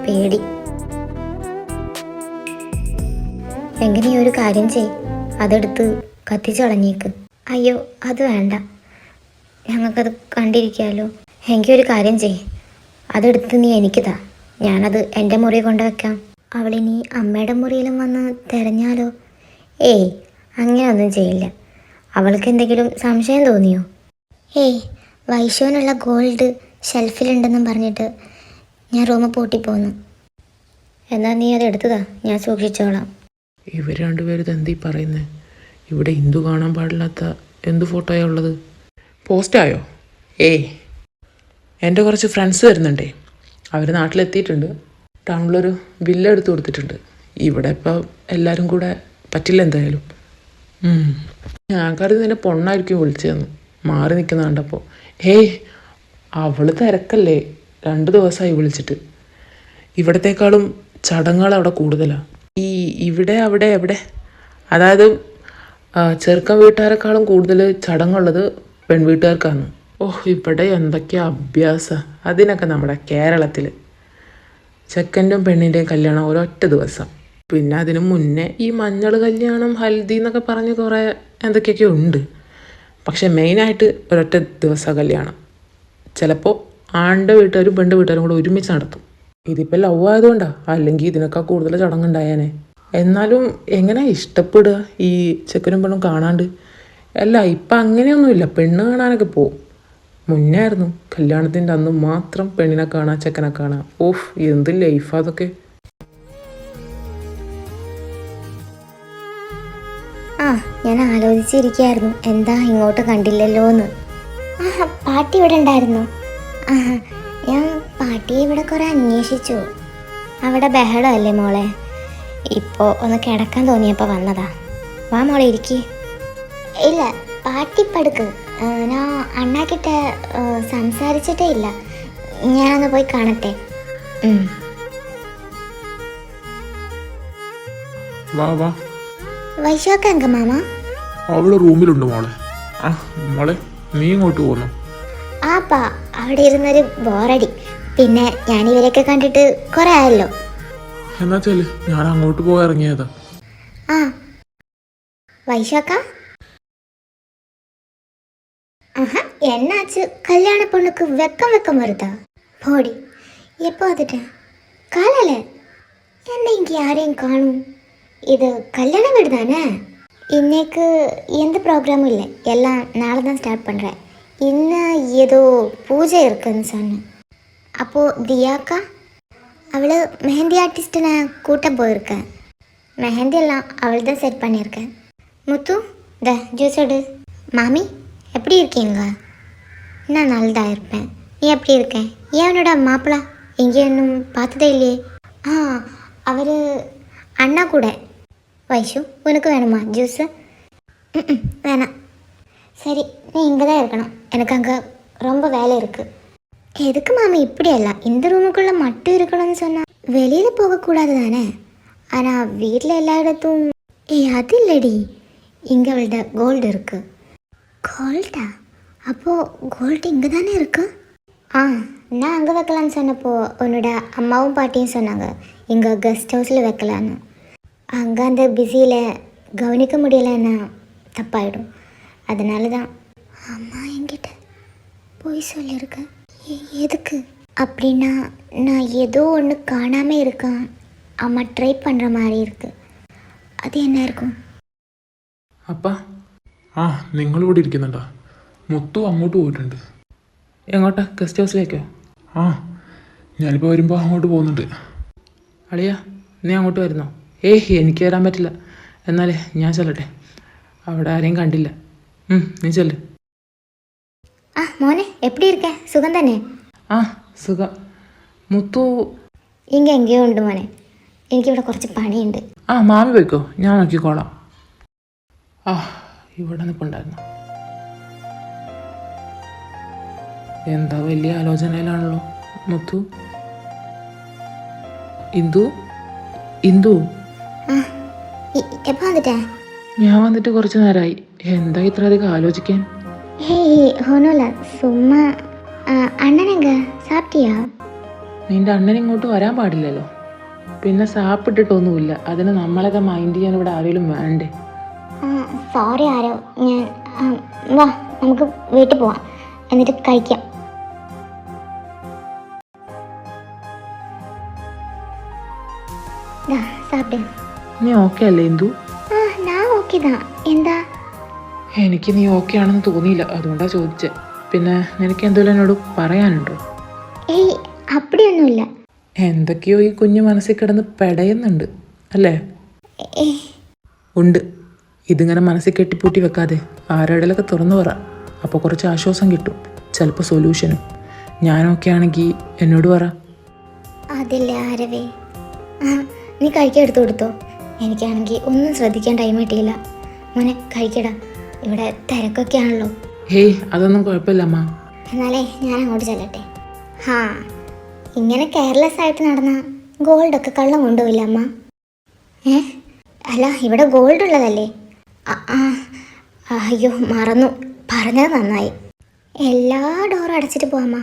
Speaker 1: പേടി. എങ്ങനെ ഒരു കാര്യം ചെയ്, അതെടുത്ത് കത്തിച്ചളഞ്ഞേക്ക്. അയ്യോ, അത് വേണ്ട, ഞങ്ങൾക്കത് കണ്ടിരിക്കാമല്ലോ. എനിക്കൊരു കാര്യം ചെയ്, അതെടുത്ത് നീ എനിക്ക് താ, ഞാനത് എൻ്റെ മുറി കൊണ്ടുവയ്ക്കാം. അവളിനി അമ്മയുടെ മുറിയിലും വന്ന് തിരഞ്ഞാലോ? ഏയ്, അങ്ങനെയൊന്നും ചെയ്യില്ല. അവൾക്ക് എന്തെങ്കിലും സംശയം തോന്നിയോ? ഏയ്, വൈശുവിനുള്ള ഗോൾഡ് ഷെൽഫിലുണ്ടെന്നും പറഞ്ഞിട്ട് ഞാൻ റൂമ് പൂട്ടിപ്പോന്നു. എന്നാൽ നീ അത് എടുത്തതാ, ഞാൻ സൂക്ഷിച്ചോളാം.
Speaker 2: ഇവർ രണ്ടുപേരും എന്തീ പറയുന്നത്? ഇവിടെ ഹിന്ദു കാണാൻ പാടില്ലാത്ത എന്ത് ഫോട്ടോയാണ് ഉള്ളത്? പോസ്റ്റായോ? ഏയ്, എൻ്റെ കുറച്ച് ഫ്രണ്ട്സ് വരുന്നുണ്ടേ. അവർ നാട്ടിലെത്തിയിട്ടുണ്ട്. ടൗണിലൊരു വില്ല എടുത്ത് കൊടുത്തിട്ടുണ്ട്. ഇവിടെ ഇപ്പോൾ എല്ലാവരും കൂടെ പറ്റില്ല എന്തായാലും. ഞാൻ കരുതി നിന്നെ പൊണ്ണായിരിക്കും വിളിച്ചതെന്ന്, മാറി നിൽക്കുന്ന കണ്ടപ്പോൾ. ഏയ്, അവൾ തിരക്കല്ലേ, 2 ദിവസമായി വിളിച്ചിട്ട്. ഇവിടത്തേക്കാളും ചടങ്ങുകൾ അവിടെ കൂടുതലാണ്. ഇവിടെ അവിടെ എവിടെ, അതായത് ചെറുക്കൻ വീട്ടുകാരെക്കാളും കൂടുതൽ ചടങ്ങുള്ളത് പെൺവീട്ടുകാർക്കാണ്. ഇവിടെ എന്തൊക്കെയാ അഭ്യാസം. അതിനൊക്കെ നമ്മുടെ കേരളത്തിൽ ചെക്കൻ്റെയും പെണ്ണിൻ്റെയും കല്യാണം ഒരൊറ്റ ദിവസം. പിന്നെ അതിനു മുന്നേ ഈ മഞ്ഞൾ കല്യാണം, ഹൽദി എന്നൊക്കെ പറഞ്ഞ് കുറേ എന്തൊക്കെയൊക്കെ ഉണ്ട്. പക്ഷെ മെയിനായിട്ട് ഒരൊറ്റ ദിവസം കല്യാണം. ചിലപ്പോൾ ആണിൻ്റെ വീട്ടുകാരും പെണ്ണിൻ്റെ വീട്ടുകാരും കൂടെ ഒരുമിച്ച് നടത്തും. ഇതിപ്പോൾ ലവ് ആയതുകൊണ്ടാണ്, അല്ലെങ്കിൽ ഇതിനൊക്കെ കൂടുതൽ ചടങ്ങുണ്ടായേനെ. എന്നാലും എങ്ങനെ ഇഷ്ടപ്പെടുക ഈ ചെക്കനും പെണ്ണും കാണാണ്ട്? അല്ല, ഇപ്പം അങ്ങനെയൊന്നുമില്ല, പെണ്ണ് കാണാനൊക്കെ പോവും. മുന്നേ ആയിരുന്നു കല്യാണത്തിൻ്റെ അന്ന് മാത്രം പെണ്ണിനെ കാണാം, ചെക്കനെ കാണാം. എന്ത് ലൈഫാ അതൊക്കെ.
Speaker 1: ഞാൻ ആലോചിച്ചിരിക്കുകയായിരുന്നു എന്താ ഇങ്ങോട്ട് കണ്ടില്ലല്ലോ എന്ന്. പാട്ടി ഇവിടെ ഉണ്ടായിരുന്നു. ഞാൻ പാട്ടിയെ ഇവിടെ കുറേ അന്വേഷിച്ചു. അവിടെ ബഹളമല്ലേ മോളെ? ഇപ്പോൾ ഒന്ന് കിടക്കാൻ തോന്നിയപ്പോൾ വന്നതാ. വാ മോളെ, ഇരിക്കി. ഇല്ല, പാട്ടി പടുക്ക്, ഞാൻ അണ്ണാക്കിட்ட സംസാരിച്ചിട്ടേ ഇല്ല. ഞാനൊന്ന് പോയി കാണട്ടെ.
Speaker 2: വാ വാ.
Speaker 1: വൈശാഖ എങ്ക മാമ?
Speaker 2: അവള് റൂമിലുണ്ട് മോളെ. ആ മോളെ, നീ ഇങ്ങോട്ട് പോന്നു?
Speaker 1: ആപ്പാ, അവിടെ ഇരുന്നൊരു ബോറടി. പിന്നെ ഞാൻ ഇവരൊക്കെ കണ്ടിട്ട് കുറെ ആയല്ലോ.
Speaker 2: എന്നാ ചെല്, ഞാൻ അങ്ങോട്ട് പോയി ഇറങ്ങിയതാ.
Speaker 1: ആ വൈശാഖ, ആഹാ എന്നാച്ച് കല്യാണ പൊണ്ണുക്ക് വെക്കം വെക്കം വരുതാ പോടി. எப்போ வந்துட்ட? காலையில் என்ன இங்கே யாரையும் காணும்? இது கல்யாண வீடு தானே? இன்னைக்கு எந்த ப்ரோக்ராமும் இல்லை, எல்லாம் நாளை தான் ஸ்டார்ட் பண்ணுறேன். இன்னும் ஏதோ பூஜை இருக்குன்னு சொன்னேன். அப்போது தியாக்கா அவள் மெஹந்தி ஆர்டிஸ்ட்டு நான் கூட்ட போயிருக்கேன். மெஹந்தி எல்லாம் அவள் தான் செட் பண்ணியிருக்கேன். முத்து, த ஜூஸ் எடு. மாமி எப்படி இருக்கீங்க? நான் நல்லதாக இருப்பேன். நீ எப்படி இருக்கேன்? ஏன் அவனோட மாப்பிள்ளை எங்கேயும் பார்த்ததே இல்லையே? அவர் அண்ணா கூட. வைஷு, உனக்கு வேணுமா ஜூஸு? வேணாம். சரி, நீ இங்கே தான் இருக்கணும், எனக்கு அங்கே ரொம்ப வேலை இருக்குது. எதுக்கு மாமி இப்படியெல்லாம் இந்த ரூமுக்குள்ளே மட்டும் இருக்கணும்னு சொன்னால்? வெளியில் போகக்கூடாது தானே? ஆனால் வீட்டில் எல்லா இடத்தும் அது இல்லடி, இங்கே அவள்கிட்ட கோல்டு இருக்குது. கோல்டா? அப்போது கோல்டு இங்கே தானே இருக்குது? நான் அங்கே வைக்கலான்னு சொன்னப்போ உன்னோட அம்மாவும் பாட்டியும் சொன்னாங்க இங்கே கெஸ்ட் ஹவுஸில் வைக்கலான்னு. அங்கே அந்த பிஸியில் கவனிக்க முடியலைன்னா தப்பாயிடும். அதனால தான் அம்மா என்கிட்ட போய் சொல்லியிருக்கேன். எதுக்கு அப்படின்னா, நான் ஏதோ ஒன்று காணாமல் இருக்கேன், அம்மா ட்ரை பண்ணுற மாதிரி இருக்குது. அது என்ன இருக்கும்?
Speaker 2: അപ്പാ, നിങ്ങളിവിടെ ഇരിക്കുന്നുണ്ടോ? മുത്തു അങ്ങോട്ട് പോയിട്ടുണ്ട്. എങ്ങോട്ടാ? ഗസ്റ്റ് ഹൗസിലേക്കോ? ഞാനിപ്പോൾ വരുമ്പോൾ അങ്ങോട്ട് പോകുന്നുണ്ട്. അളിയാ, നീ അങ്ങോട്ട് വരുന്നോ? എനിക്ക് വരാൻ പറ്റില്ല. എന്നാലേ ഞാൻ ചെല്ലട്ടെ, അവിടെ ആരെയും കണ്ടില്ല. നീ ചെല്ല്.
Speaker 1: മോനെ എപ്പടി ഇരിക്കേ? സുഖം തന്നെ?
Speaker 2: സുഖം. മുത്തു
Speaker 1: ഇങ്ങ എങ്കയോ ഉണ്ട് മോനെ, എനിക്കിവിടെ കുറച്ച് പണിയുണ്ട്.
Speaker 2: മാമി പോയിക്കോ, ഞാൻ നോക്കിക്കോളാം. ഇവിടെ നിൽപ്പുണ്ടായിരുന്നു. എന്താ വലിയ ആലോചനയിലാണല്ലോ മുത്തു. ഇന്ദു ഇന്ദു
Speaker 1: എപ്പോ വന്നിട്ടേ?
Speaker 2: ഞാൻ വന്നിട്ട് കുറച്ച് നേരമായി. എന്താ ഇത്ര അധികം ആലോചിക്കാൻ?
Speaker 1: ഒന്നുമില്ല, സുമ്മാ. അണ്ണനെങ്ക സാപ്പിട്ടിയാ?
Speaker 2: നിന്റെ അണ്ണൻ ഇങ്ങോട്ട് വരാൻ പാടില്ലല്ലോ. പിന്നെ സാപ്പിട്ടിട്ടൊന്നുമില്ല, അതിന് നമ്മളൊക്കെ മൈൻഡ് ചെയ്യാൻ ഇവിടെ ആരെങ്കിലും വേണ്ടേ?
Speaker 1: സോറി ആരോ. ഞാൻ വാ, നമുക്ക് വീട്ടിൽ പോവാം, എന്നിട്ട് കഴിക്കാം. സാപ്പിട്ടേ.
Speaker 2: നീ ഓക്കെ അല്ലേ ഇന്ദു?
Speaker 1: ഞാൻ ഓക്കെ താ. എന്താ?
Speaker 2: എനിക്ക് നീ ഓക്കെ ആണെന്ന് തോന്നിയില്ല, അതുകൊണ്ടാ ചോദിച്ചേ. പിന്നെ നിനക്ക് എന്തെങ്കിലും എന്നോട് പറയാനുണ്ടോ?
Speaker 1: അപ്പടിയൊന്നുമില്ല.
Speaker 2: എന്തൊക്കെയോ ഈ കുഞ്ഞു മനസ്സിൽ കിടന്ന് പെടയുന്നുണ്ട് അല്ലേ? ഉണ്ട്. ഇതിങ്ങനെ മനസ്സിൽ കെട്ടിപ്പൂട്ടി വെക്കാതെ ആരോടെങ്കിലൊക്കെ തുറന്നു പറ, അപ്പോൾ കുറച്ച് ആശ്വാസം കിട്ടും, ചിലപ്പോൾ സൊല്യൂഷനും. ഞാനൊക്കെ ആണെങ്കിൽ എന്നോട് പറ.
Speaker 1: അതില്ല ആരവേ, നീ കഴിക്കാൻ എടുത്തു കൊടുത്തോ. എനിക്കാണെങ്കിൽ ഒന്നും ശ്രദ്ധിക്കാൻ ടൈം കിട്ടിയില്ല. മോനെ കഴിക്കടാ, ഇവിടെ തിരക്കൊക്കെ ആണല്ലോ.
Speaker 2: അതൊന്നും കുഴപ്പമില്ല അമ്മ.
Speaker 1: എന്നാലേ ഞാൻ അങ്ങോട്ട് ചെല്ലട്ടെ. ഇങ്ങനെ കെയർലെസ് ആയിട്ട് നടന്ന ഗോൾഡൊക്കെ കള്ളം കൊണ്ടുപോയില്ല അമ്മ? അല്ല, ഇവിടെ ഗോൾഡ് ഉള്ളതല്ലേ? അയ്യോ മറന്നു, പറഞ്ഞത് നന്നായി. എല്ലാ ഡോറും അടച്ചിട്ട് പോവാമ്മ,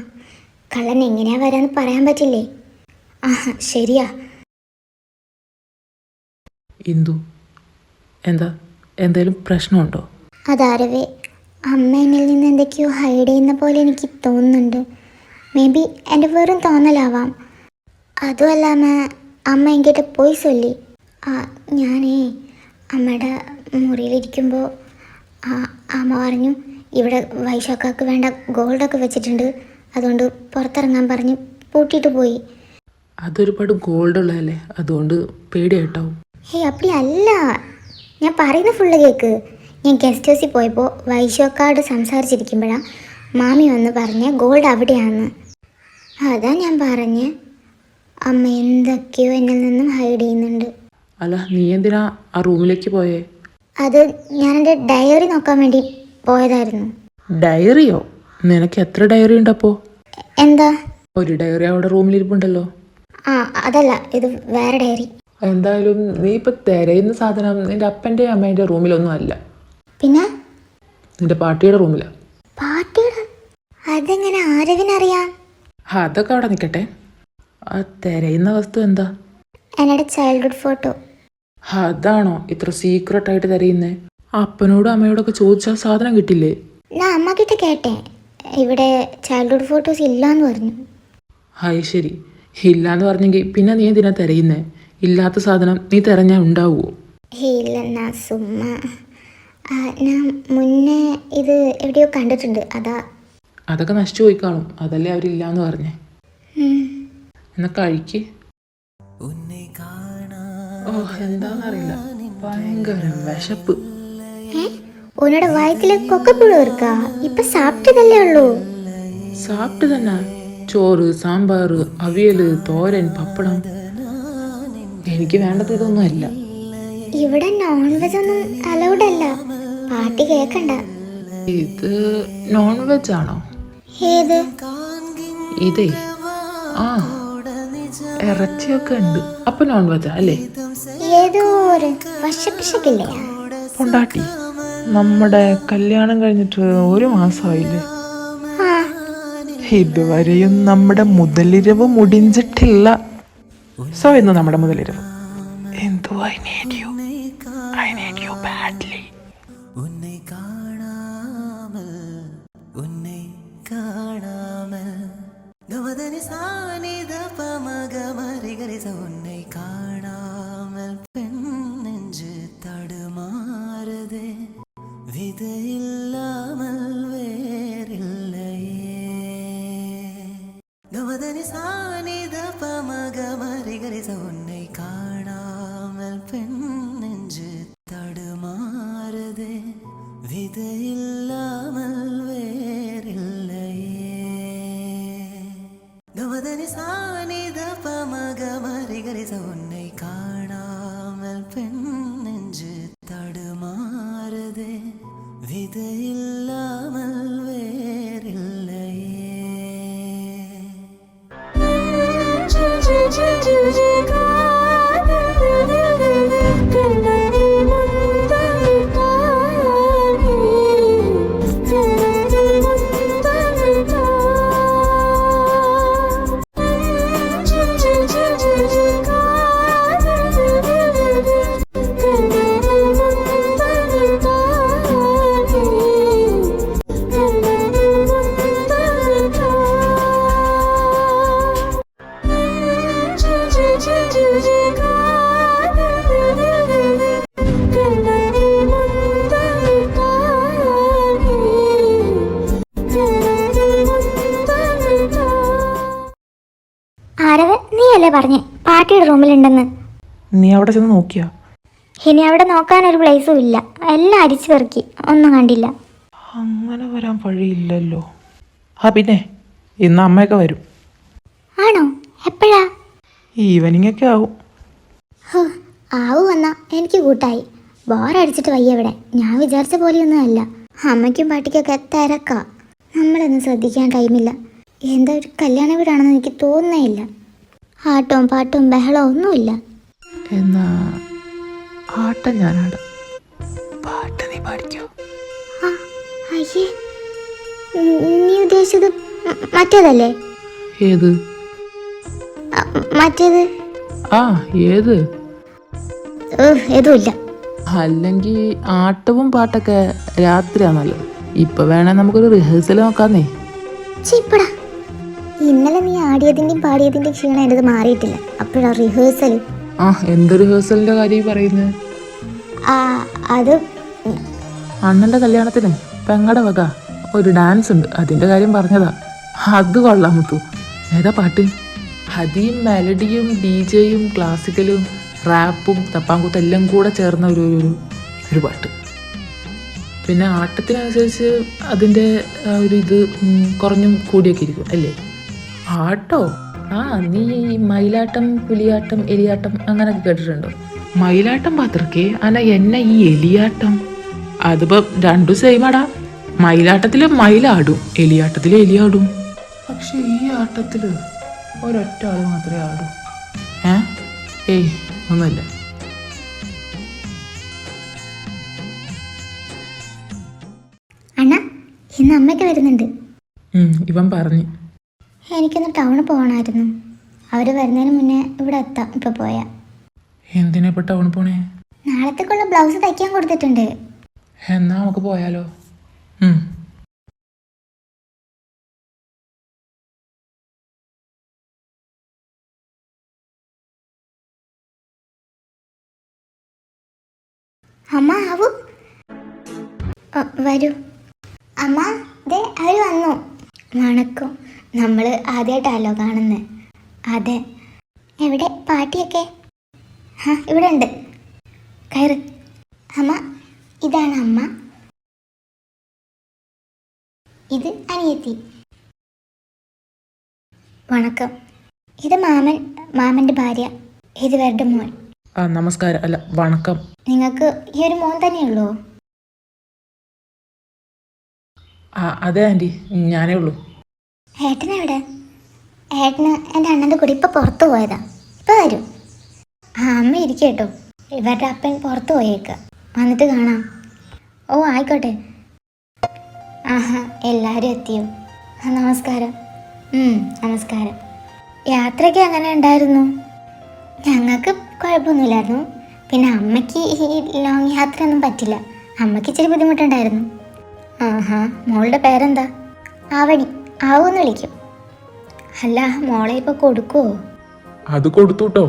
Speaker 1: കള്ളൻ എങ്ങനെയാ വരാന്ന് പറയാൻ പറ്റില്ലേ? ശരിയാ.
Speaker 2: ഇന്ദു, എന്തേലും പ്രശ്നമുണ്ടോ?
Speaker 1: അതാരവേ, അമ്മ എന്നിൽ നിന്ന് എന്തൊക്കെയോ ഹൈഡ് ചെയ്യുന്ന പോലെ എനിക്ക് തോന്നുന്നുണ്ട്. മേ ബി എൻ്റെ വെറും തോന്നലാവാം. അതുമല്ല അമ്മ എങ്കിട്ട് പോയി ചൊല്ലി. ഞാനേ അമ്മയുടെ മുറിയിലിരിക്കുമ്പോൾ അമ്മ പറഞ്ഞു ഇവിടെ വൈശാഖക്ക് വേണ്ട ഗോൾഡൊക്കെ വെച്ചിട്ടുണ്ട്, അതുകൊണ്ട് പുറത്തിറങ്ങാൻ പറഞ്ഞ് പൂട്ടിയിട്ട് പോയി.
Speaker 2: അതൊരുപാട് ഗോൾഡ് ഉള്ളതല്ലേ, അതുകൊണ്ട് പേടിയായിട്ടാവും.
Speaker 1: അപ്പടി അല്ല, ഞാൻ പറയുന്ന ഫുള്ള് കേക്ക്. ഞാൻ ഗസ്റ്റ് ഹൗസിൽ പോയപ്പോൾ വൈശാഖോട് സംസാരിച്ചിരിക്കുമ്പോഴാണ് മാമി വന്ന് പറഞ്ഞ ഗോൾഡ് അവിടെയാണെന്ന്. അതാ ഞാൻ പറഞ്ഞ് അമ്മ എന്തൊക്കെയോ എന്നിൽ നിന്നും ഹൈഡ് ചെയ്യുന്നുണ്ട്.
Speaker 2: അല്ല, നീ എന്തിനാ ആ റൂമിലേക്ക് പോയേ?
Speaker 1: അത് ഞാൻ എൻ്റെ ഡയറി നോക്കാൻ വേണ്ടി പോയതായിരുന്നു.
Speaker 2: ഡയറിയോ? നിനക്ക് എത്ര ഡയറി ഉണ്ടപ്പോ?
Speaker 1: എന്താ?
Speaker 2: ഒരു ഡയറി അവിടെ റൂമിലിരിപ്പുണ്ടല്ലോ.
Speaker 1: ആ അതല്ല, ഇത് വേറെ ഡയറി.
Speaker 2: എന്തായാലും നീ ഇപ്പൊ തിരയുന്ന സാധനം നിന്റെ അപ്പൻ്റെ അമ്മേൻ്റെ റൂമിലൊന്നും അല്ല,
Speaker 1: പിന്നെ
Speaker 2: നിന്റെ പാർട്ടിയുടെ റൂമിലാ.
Speaker 1: പാർട്ടിയുടെ? അതെങ്ങനെ ആരവിനറിയാം?
Speaker 2: അതൊക്കെ അവിടെ നിൽക്കട്ടെ. ആ തിരയുന്ന വസ്തു എന്താ?
Speaker 1: എന്നോട് ചൈൽഡ്ഹുഡ് ഫോട്ടോ.
Speaker 2: അതാണോ ഇത്ര സീക്രട്ടായിട്ട് തിരയുന്നേ? അപ്പനോടും അമ്മയോടൊക്കെ ചോദിച്ചാൽ സാധനം കിട്ടില്ലേ?
Speaker 1: ഞാൻ അമ്മ കിட்ட കേട്ടെ, ഇവിടെ ചൈൽഡ്ഹുഡ് ഫോട്ടോസ് ഇല്ലാന്ന് പറഞ്ഞു.
Speaker 2: ഹായ്, ശരി, ഇല്ലാന്ന് പറഞ്ഞെങ്കിൽ പിന്നെ നീ എന്തിനാ തിരയുന്നേ? ഇല്ലാത്ത സാധനം നീ തിരഞ്ഞാൽ ഉണ്ടാവുമോ?
Speaker 1: ഇല്ലെന്നാ സുമ്മ. ഞാൻ മുന്നേ ഇത് എവിടെയോ കണ്ടിട്ടുണ്ട്, അതാ.
Speaker 2: അതൊക്കെ നശിച്ചു പോയി കാണും, അതല്ലേ അവരില്ലാന്ന് പറഞ്ഞേ. എന്നാ കഴിക്ക്. ഓ, എന്താന്നറിയില്ല, ഭയങ്കര വിശപ്പ്.
Speaker 1: ഉന്നോட വയറ്റില് കൊക്കപ്പുഴു ഇരിക്കാ? ഇപ്പൊ സാപ്പിട്ടതല്ലേ ഉള്ളൂ.
Speaker 2: സാപ്പിട്ട് തന്നെ. ചോറ്, സാമ്പാർ, അവിയല്, തോരൻ, പപ്പടം. എനിക്ക് വേണ്ടത് ഇതൊന്നും അല്ല.
Speaker 1: ഇവിടെ നോൺ വെജ് ഒന്നും അലൗഡ് അല്ല, പാർട്ടി കേക്കണ്ട.
Speaker 2: ഇത് നോൺ വെജ് ആണോ?
Speaker 1: ഏത്?
Speaker 2: ഇതേ, ആ ഇറച്ചിയൊക്കെ ഉണ്ട്. അപ്പൊ നോൺ വെജാ അല്ലേ?
Speaker 1: ഏതോ ഒരു വശപ്പിശക്കില്ലേ?
Speaker 2: പൊണ്ടാട്ടി, നമ്മുടെ കല്യാണം കഴിഞ്ഞിട്ട് 1 മാസമായില്ലേ? ഇതുവരെയും നമ്മുടെ മുതലിരവ് മുടിഞ്ചിട്ടില്ല. സോ ഇന്ന് നമ്മുടെ മുതലിരവ്. എന്തോ I need you badly.
Speaker 1: Aarav, നീയല്ലേ പറഞ്ഞേ പാർട്ടിയുടെ റൂമിലുണ്ടെന്ന്?
Speaker 2: നീ അവിടെ ചെന്ന് നോക്കിയാ?
Speaker 1: ഇനി അവിടെ നോക്കാനൊരു പ്ലേസും ഇല്ല, എല്ലാം അരിച്ചു പെറുക്കി, ഒന്നും കണ്ടില്ല.
Speaker 2: അങ്ങനെ വരാൻ വഴിയില്ലല്ലോ. ആ പിന്നെ ഇന്ന് അമ്മയൊക്കെ വരും.
Speaker 1: ആണോ? എപ്പോഴാ?
Speaker 2: ഈവനിങ് ഒക്കെ ആവും.
Speaker 1: ആവു വന്നാ എനിക്ക് കൂട്ടായി. ബോറടിച്ചിട്ട് വയ്യ ഇവിടെ. ഞാൻ വിചാരിച്ച പോലെയൊന്നും അല്ല. അമ്മയ്ക്കും പാട്ടിക്കൊക്കെ തിരക്കാ, നമ്മളൊന്നും ശ്രദ്ധിക്കാൻ ടൈമില്ല. എന്താ ഒരു കല്യാണ വീടാണെന്ന് എനിക്ക് തോന്നുന്നേയില്ല. ആട്ടവും പാട്ടും ബഹളവും ഒന്നുമില്ല.
Speaker 2: എന്നാ ആട്ടം ഞാനാടാം, പാട്ട് നീ പാടിക്കോ.
Speaker 1: അയ്യേ, നീ ഉദ്ദേശിച്ചത് മറ്റേതല്ലേ?
Speaker 2: ഏത്
Speaker 1: മറ്റേത്?
Speaker 2: ആ ഏത്?
Speaker 1: ഏതുമില്ല.
Speaker 2: അല്ലെങ്കിൽ ആട്ടവും പാട്ടൊക്കെ രാത്രിയാ നല്ലത്. ഇപ്പൊ വേണേ നമുക്കൊരു റിഹേഴ്സൽ നോക്കാന്നേ.
Speaker 1: ചീപ്പടാ, ഇന്നലെ നീ ആടിയതിന്റെയും പാടിയതിന്റെയും ക്ഷീണം എൻ്റെ മാറിയിട്ടില്ല. അപ്പോഴാ റിഹേഴ്സൽ.
Speaker 2: ആ, എന്ത് റിഹേഴ്സലിന്റെ കാര്യം പറയുന്നത്?
Speaker 1: അത്
Speaker 2: അണ്ണന്റെ കല്യാണത്തിന് പെങ്ങടെ വക ഒരു ഡാൻസ് ഉണ്ട്, അതിന്റെ കാര്യം പറഞ്ഞതാ. അത് കൊള്ളാൻ മുത്തു. ഏതാ പാട്ട്? ഹദിയും മെലഡിയും DJയും ക്ലാസിക്കലും റാപ്പും തപ്പാങ്കൂത്തും എല്ലാം കൂടെ ചേർന്ന ഒരു പാട്ട്. പിന്നെ ആട്ടത്തിനനുസരിച്ച് അതിൻ്റെ ഒരു ഇത് കുറഞ്ഞും കൂടിയൊക്കെ ഇരിക്കും അല്ലേ? ആട്ടോ? നീ മയിലാട്ടം, പുലിയാട്ടം, എലിയാട്ടം അങ്ങനെയൊക്കെ കേട്ടിട്ടുണ്ടോ? മയിലാട്ടം പാത്രക്കേ അല്ല, എന്നെ ഈ എലിയാട്ടം. അതിപ്പോ രണ്ടും സെയിമാടാ. മയിലാട്ടത്തില് മയിലാടും, എലിയാട്ടത്തില് എലിയാടും. പക്ഷെ ഈ ആട്ടത്തില് ഒരൊറ്റ ആള് മാത്രമേ ആടൂ. ഏയ് ഒന്നുമില്ല.
Speaker 1: അണ്ണ ഇന്ന് അമ്മയ്ക്ക് വരുന്നുണ്ട്.
Speaker 2: ഇവൻ പറഞ്ഞു.
Speaker 1: എനിക്കൊന്ന് ടൗണിൽ പോകണമായിരുന്നു. അവർ വരുന്നതിന് മുന്നേ ഇവിടെ എത്താം. ഇപ്പം പോയാ
Speaker 2: എന്തിനാ ഇപ്പൊ ടൗണിൽ പോണേ?
Speaker 1: നാളത്തേക്കുള്ള ബ്ലൗസ് തയ്ക്കാൻ കൊടുത്തിട്ടുണ്ട്.
Speaker 2: എന്നാ നമുക്ക് പോയാലോ?
Speaker 1: അമ്മ ആവൂ, വരൂ. അമ്മ ദേ അവർ വന്നു. വണക്കം. നമ്മൾ ആദ്യമായിട്ടാണല്ലോ കാണുന്നത്. അതെ. എവിടെ പാട്ടിയൊക്കെ? ഇവിടെ ഉണ്ട്. കയറ്. അമ്മ ഇതാണ് അമ്മ, ഇത് അനിയത്തി. വണക്കം. ഇത് മാമൻ്റെ ഭാര്യ. ഇത് ഇവരുടെ മോൻ.
Speaker 2: നമസ്കാരം. അല്ല, വണക്കം.
Speaker 1: നിങ്ങൾക്ക് ഈ ഒരു മോൻ തന്നെയുള്ളൂ?
Speaker 2: അതെ ആൻറ്റി, ഞാനേ ഉള്ളൂ.
Speaker 1: ഏട്ടനെവിടെ? ഏട്ടന് എൻ്റെ അണ്ണൻ്റെ കൂടെ ഇപ്പം പുറത്തു പോയതാ. ഇപ്പം വരും. അമ്മ ഇരിക്കും കേട്ടോ. ഇവരുടെ അപ്പൻ പുറത്തു പോയേക്ക. വന്നിട്ട് കാണാം. ഓ ആയിക്കോട്ടെ. എല്ലാവരും എത്തിയോ? നമസ്കാരം. നമസ്കാരം. യാത്രയ്ക്ക് എങ്ങനെ ഉണ്ടായിരുന്നു? ഞങ്ങൾക്ക് കുഴപ്പമൊന്നുമില്ലായിരുന്നു. പിന്നെ അമ്മയ്ക്ക് ഈ ലോങ് യാത്രയൊന്നും പറ്റില്ല. അമ്മയ്ക്ക് ഇച്ചിരി ബുദ്ധിമുട്ടുണ്ടായിരുന്നു. മോളുടെ പേരെന്താ? ആവണി. ആവൂന്ന് വിളിക്കും. അല്ല, മോളെ ഇപ്പൊ കൊടുക്കുവോ?
Speaker 2: അത് കൊടുത്തു കേട്ടോ.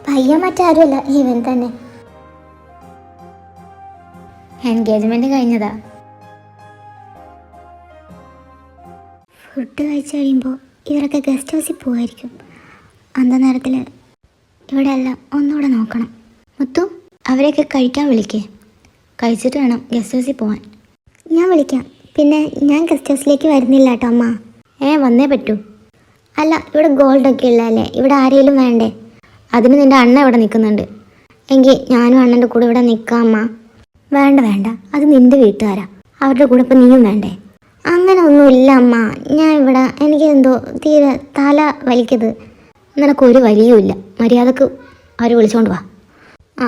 Speaker 1: പയ്യൻ മറ്റാരുമല്ല, ഇവൻ തന്നെ. എൻഗേജ്മെന്റ് കഴിഞ്ഞതാ. ഫുഡ് കഴിച്ചു കഴിയുമ്പോൾ ഇവരൊക്കെ ഗസ്റ്റ് ഹൗസിൽ പോവായിരിക്കും. അന്തനേരത്തിൽ ഇവിടെ എല്ലാം ഒന്നുകൂടെ നോക്കണം. മുത്തു, അവരെയൊക്കെ കഴിക്കാൻ വിളിക്കേ. കഴിച്ചിട്ട് വേണം ഗസ്റ്റ് ഹൗസിൽ പോവാൻ. ഞാൻ വിളിക്കാം. പിന്നെ ഞാൻ ഗസ്റ്റ് ഹൗസിലേക്ക് വരുന്നില്ല കേട്ടോ അമ്മ. വന്നേ പറ്റൂ. അല്ല, ഇവിടെ ഗോൾഡൊക്കെ ഉള്ളതല്ലേ, ഇവിടെ ആരെങ്കിലും വേണ്ടേ? അതിന് നിൻ്റെ അണ്ണ ഇവിടെ നിൽക്കുന്നുണ്ട്. എങ്കിൽ ഞാനും അണ്ണൻ്റെ കൂടെ ഇവിടെ നിൽക്കാം അമ്മ. വേണ്ട, അത് നിൻ്റെ വീട്ടുകാരാ. അവരുടെ കൂടെ ഇപ്പം നീയും വേണ്ടേ? അങ്ങനെ ഒന്നുമില്ല അമ്മ. ഞാൻ ഇവിടെ, എനിക്ക് എന്തോ തീരെ തല വലിക്കത്. നിനക്കൊരു വലിയുമില്ല. മര്യാദക്ക് അവർ വിളിച്ചോണ്ട് വാ.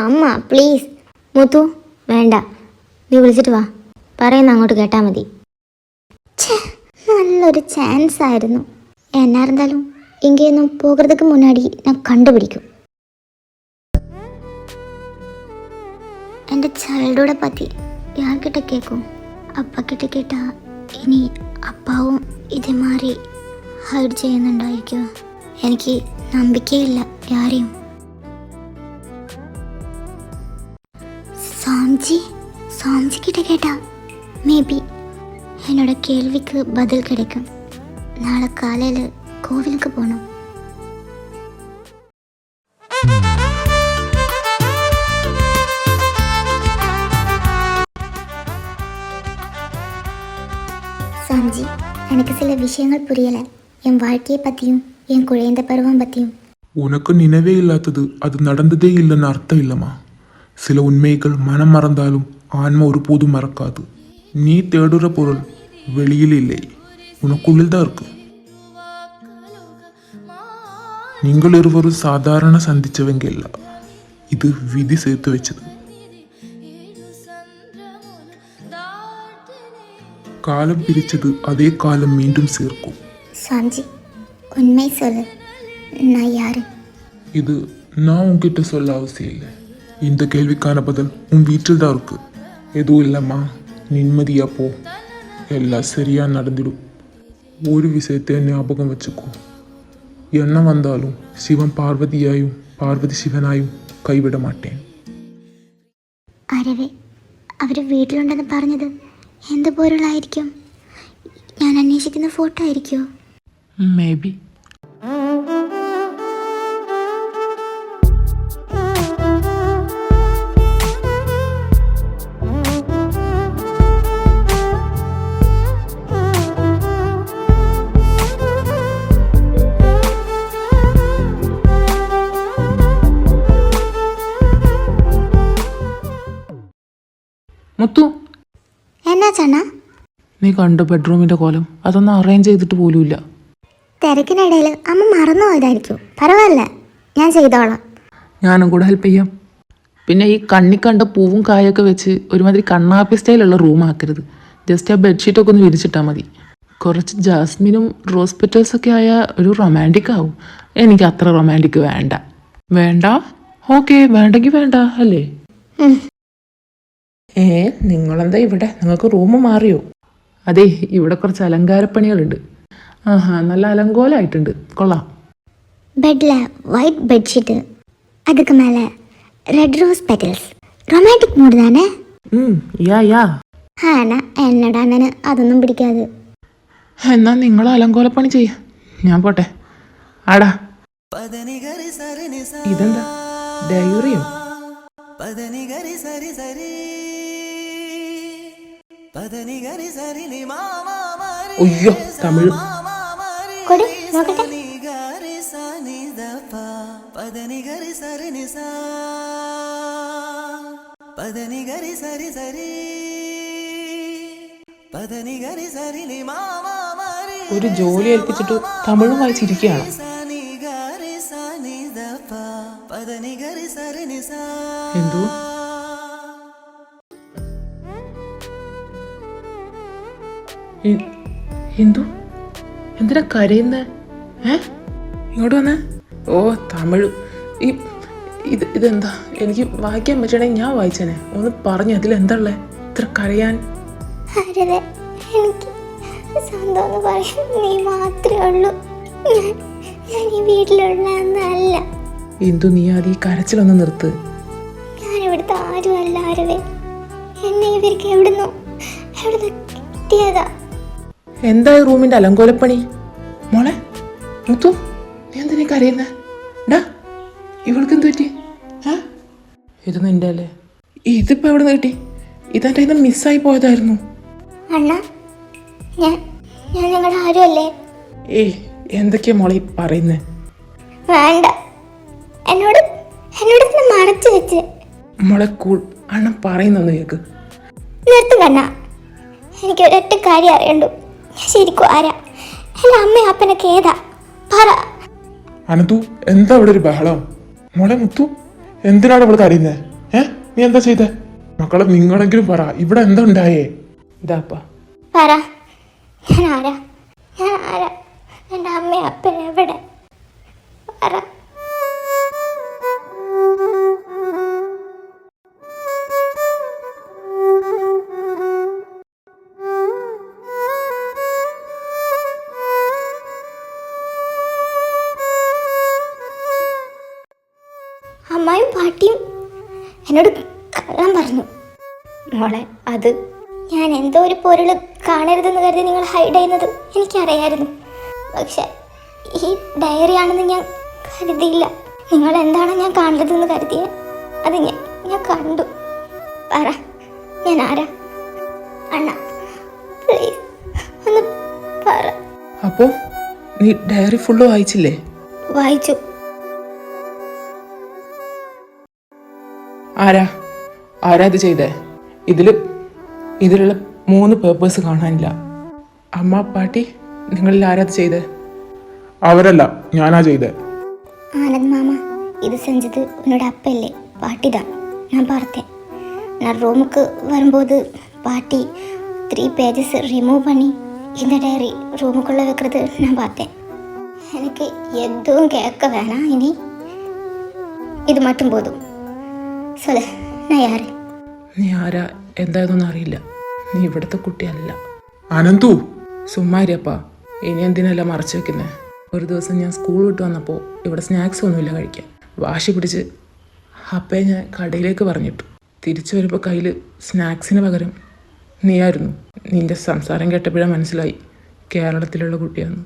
Speaker 1: അമ്മ പ്ലീസ്. മുത്തു വേണ്ട, നീ വിളിച്ചിട്ട് വാ. പറയുന്ന അങ്ങോട്ട് കേട്ടാൽ മതി. നല്ലൊരു ചാൻസ് ആയിരുന്നു. എന്നാ இருந்தாலும் இங்கேயும் போகிறதுக்கு முன்னாடி நான் கண்டுபிடிக்கும். എൻ്റെ ചൈൽഡുഹുഡെ പറ്റി யார்கிட்ட കേൾക്കും? അപ്പ കിட்ட കേട്ടാ ഇനി അപ്പാവും ഇതേമാതിരി ഹൈഡ് ചെയ്യുന്നുണ്ടായിരിക്കുമോ? എനിക്ക് നമ്പിക്കയില്ല யாரையும். சாம்ஜி கிட்ட கேட்டா மேபி என்னோட கேள்விக்கு பதில் கிடைக்கும். நாளை காலையில் கோவிலுக்கு போகணும். சாம்ஜி, எனக்கு சில விஷயங்கள் புரியலை. என் வாழ்க்கையை பற்றியும் என் குழந்தை பருவம் பற்றியும்.
Speaker 3: உனக்கு நினைவே இல்லாதது அது நடந்ததே இல்லைன்னு அர்த்தம் இல்லைம்மா. சில உண்மைகள் மனம் மறந்தாலும் ஆன்மா ஒருபோதும் மறக்காது. நீ தேடுற பொருள் வெளியில் இல்லை, உனக்குள்ளில் தான் இருக்கு. நீங்கள் இருவரும் சாதாரண சந்திச்சவங்க இல்ல, இது விதி சேர்த்து வச்சது. காலம் பிரிச்சது அதே காலம் மீண்டும் சேர்க்கும்.
Speaker 1: சாம்ஜி, உண்மை சொல்லு, நான் யாரு?
Speaker 3: இது நான் உன்கிட்ட சொல்ல அவசியம் இல்லை. இந்த கேள்விக்கான பதில் உன் வீட்டில் தான் இருக்கு. எதுவும் இல்லைம்மா, நிம்மதியா போ. எல்லாம் சரியா நடந்துடும். ஒரு விஷயத்தை ஞாபகம் வச்சுக்கோ, என்ன வந்தாலும் சிவன் பார்வதியாயும் பார்வതി ശിവനായും കൈവിട മാട്ടേൻ.
Speaker 1: അരവേ, അവർ വീട്ടിലുണ്ടെന്ന് പറഞ്ഞത് എന്ത് പോലുള്ളായിരിക്കും? ഞാൻ അന്വേഷിക്കുന്ന ഫോട്ടോ ആയിരിക്കുമോ?
Speaker 2: May be. മുത്തു,
Speaker 1: എന്നാ ചണ്ണ?
Speaker 2: നീ കണ്ടു ബെഡ്റൂമിൻ്റെ കോലം? അതൊന്നും അറേഞ്ച് ചെയ്തിട്ട് പോലുമില്ല.
Speaker 1: തിരക്കിനിടയിൽ അമ്മ മറന്നു പോയതായിരിക്കും. പരവായില്ല, ഞാൻ ചെയ്തോളാം.
Speaker 2: ഞാനും കൂടെ ഹെൽപ്പ് ചെയ്യാം. പിന്നെ ഈ കണ്ണി കണ്ട പൂവും കായൊക്കെ വെച്ച് ഒരുമാതിരി കണ്ണാപ്പി സ്റ്റൈലുള്ള റൂം ആക്കരുത്. ജസ്റ്റ് ആ ബെഡ്ഷീറ്റൊക്കെ ഒന്ന് വിരിച്ചിട്ടാൽ മതി. കുറച്ച് ജാസ്മിനും റോസ് പെറ്റൽസൊക്കെ ആയ ഒരു റൊമാൻറ്റിക് ആവും. എനിക്ക് അത്ര റൊമാൻറ്റിക് വേണ്ട. വേണ്ട? ഓക്കെ, വേണ്ടെങ്കിൽ വേണ്ട അല്ലേ? നിങ്ങളെന്താ ഇവിടെ? നിങ്ങൾക്ക് റൂം മാറിയോ? അതെ, ഇവിടെ കുറച്ച് അലങ്കാരപ്പണികളുണ്ട്. ആഹാ, നല്ല അലങ്കോലമായിട്ടുണ്ട്. കൊള്ളാം.
Speaker 1: பெட்டில் ஒயிட் பெட்ஷீட்டு, அதுக்கு மேலே ரெட் ரோஸ் பெட்டல்ஸ். ரொமான்டிக் மூடு தானே?
Speaker 2: യാ.
Speaker 1: ஆனால் என்னடா அண்ணന് അതൊന്നും പിടിക്കാതെ.
Speaker 2: എന്നാ നിങ്ങൾ അലങ്കോലപ്പണി ചെയ്യ, ഞാൻ പോട്ടെ. ആടാ, ഇതെന്താ ഡയറിയോ? ഒയ്യോ, തമിഴ്.
Speaker 1: കൊടി നോക്കട്ടെ.
Speaker 2: ഒരു ജോലി ഏൽപ്പിച്ചിട്ട് തമിഴും വായിച്ചിരിക്കുകയാണ്. എന്തോ എന്തോ എന്തിനാ കരയുന്നേ? ഇങ്ങോട്ട് വന്നേ. ഓ, തമിഴ്. ഇതെന്താ? എനിക്ക് വായിക്കാൻ പറ്റണമെങ്കിൽ ഞാൻ വായിച്ചേനെ. ഒന്ന് പറഞ്ഞു, അതിലെന്താ ഉള്ളേ ഇത്ര കരയാൻ?
Speaker 1: എനിക്ക് സ്വന്തം എന്ന് പറയാൻ നീ മാത്രമേ ഉള്ളൂ. ഞാൻ ഈ വീട്ടിലുള്ളതല്ല.
Speaker 2: എന്തു നീ ആദ്യം ഈ കരച്ചിലൊന്ന് നിർത്ത്.
Speaker 1: ഞാൻ ഇവിടുത്തെ ആരുമല്ല ആരവേ. എന്നെ ഇവർക്ക് എവിടുന്നോ കിട്ടിയതാ.
Speaker 2: എന്താ ഈ റൂമിന്റെ അലങ്കോലപ്പണി? മോളെ മുത്തു, നീ എന്തിനാ കരയുന്നേ? ഡാ, ഇവൾക്ക് എന്ത് പറ്റി? ഇത് നിന്റെ അല്ലേ? ഇതിപ്പോ എവിടെ നിന്ന് കിട്ടി? ഇതെന്റെ ഇന്ന് മിസ്സായി പോയതായിരുന്നു.
Speaker 1: അണ്ണാ, ഞാൻ നിങ്ങളുടെ ആരുമല്ലേ?
Speaker 2: എന്തൊക്കെയാ മോളെ പറയുന്നേ?
Speaker 1: വേണ്ട, എന്നോട് മറച്ചു വെച്ച്.
Speaker 2: മോളെ കൂൾ, അണ്ണൻ പറയുന്നൊന്ന് കേക്ക്.
Speaker 1: നിർത്തും കണ്ണാ, എനിക്ക് ഒരൊറ്റ കാര്യം അറിയണ്ടു. ഞാൻ ശരിക്കും ആരാ? എൻ്റെ അമ്മയും അപ്പനൊക്കെ ഏതാ? പറ.
Speaker 3: അനന്തു, എന്താ ഇവിടെ ഒരു ബഹളം? മോളെ മുത്തു, എന്തിനാണ് ഇവിടെ കരയുന്നേ? നീ എന്താ ചെയ്തേ? മക്കളെ, നിങ്ങളെങ്കിലും പറ, ഇവിടെ എന്താ ഉണ്ടായേ?
Speaker 2: ഇതാപ്പാ,
Speaker 1: പറ. ഞാൻ ആരാ? എൻ്റെ അമ്മയും അപ്പൻ എവിടെ? പറ. അമ്മായും പാട്ടിയും എന്നോട് കള്ളം പറഞ്ഞു. മോളെ, അത് ഞാൻ എന്തോ ഒരു പൊരുൾ കാണരുതെന്ന് കരുതി നിങ്ങൾ ഹൈഡ് ചെയ്യുന്നത് എനിക്കറിയായിരുന്നു. പക്ഷെ ഈ ഡയറി ആണെന്ന് ഞാൻ കരുതിയില്ല. നിങ്ങൾ എന്താണ് ഞാൻ കാണരുതെന്ന് കരുതിയ അത് ഞാൻ കണ്ടു. പറ, ഞാൻ ആരാ? അണ്ണ, പ്ലീസ് ഒന്ന് പറ.
Speaker 2: അപ്പോ നീ ഡയറി ഫുള്ള് വായിച്ചില്ലേ?
Speaker 1: വായിച്ചു.
Speaker 2: ആരാ ഇത് ചെയ്തേ? ഇതിലുള്ള 3 പേപ്പേഴ്സ് കാണാനില്ല. അമ്മ, പാട്ടി, നിങ്ങളിൽ ആരാത് ചെയ്തേ?
Speaker 3: അവരല്ല, ഞാനാ ചെയ്തേ.
Speaker 1: ஆனந்த் மாமா, இது செஞ்சது உன்னோட அப்பா இல்லை, பாட்டி தான். நான் பார்த்தேன். நான் ரூமுக்கு வரும்போது பாட்டி 3 பேஜஸ் ரிமூவ் பண்ணி இந்த டைரி ரூமுக்குள்ளே வைக்கிறது நான் பார்த்தேன். எனக்கு எதுவும் கேட்க வேணாம் இனி. இது மட்டும் போதும். சொல்லு, நான் யாரு?
Speaker 2: നീ ആരാ എന്തായതൊന്നും അറിയില്ല. നീ ഇവിടുത്തെ കുട്ടിയല്ല.
Speaker 3: അനന്തു,
Speaker 2: സുമ്മാരിയപ്പാ, ഇനി എന്തിനല്ല മറച്ചു വെക്കുന്നേ? ഒരു ദിവസം ഞാൻ സ്കൂൾ വിട്ട് വന്നപ്പോൾ ഇവിടെ സ്നാക്സ് ഒന്നുമില്ല കഴിക്കാൻ. വാശി പിടിച്ച് അപ്പയെ ഞാൻ കടയിലേക്ക് പറഞ്ഞിട്ടു. തിരിച്ചു വരുമ്പോൾ കയ്യിൽ സ്നാക്സിന് പകരം നീയായിരുന്നു. നിൻ്റെ സംസാരം കേട്ടപ്പോഴാണ് മനസ്സിലായി കേരളത്തിലുള്ള കുട്ടിയാന്ന്.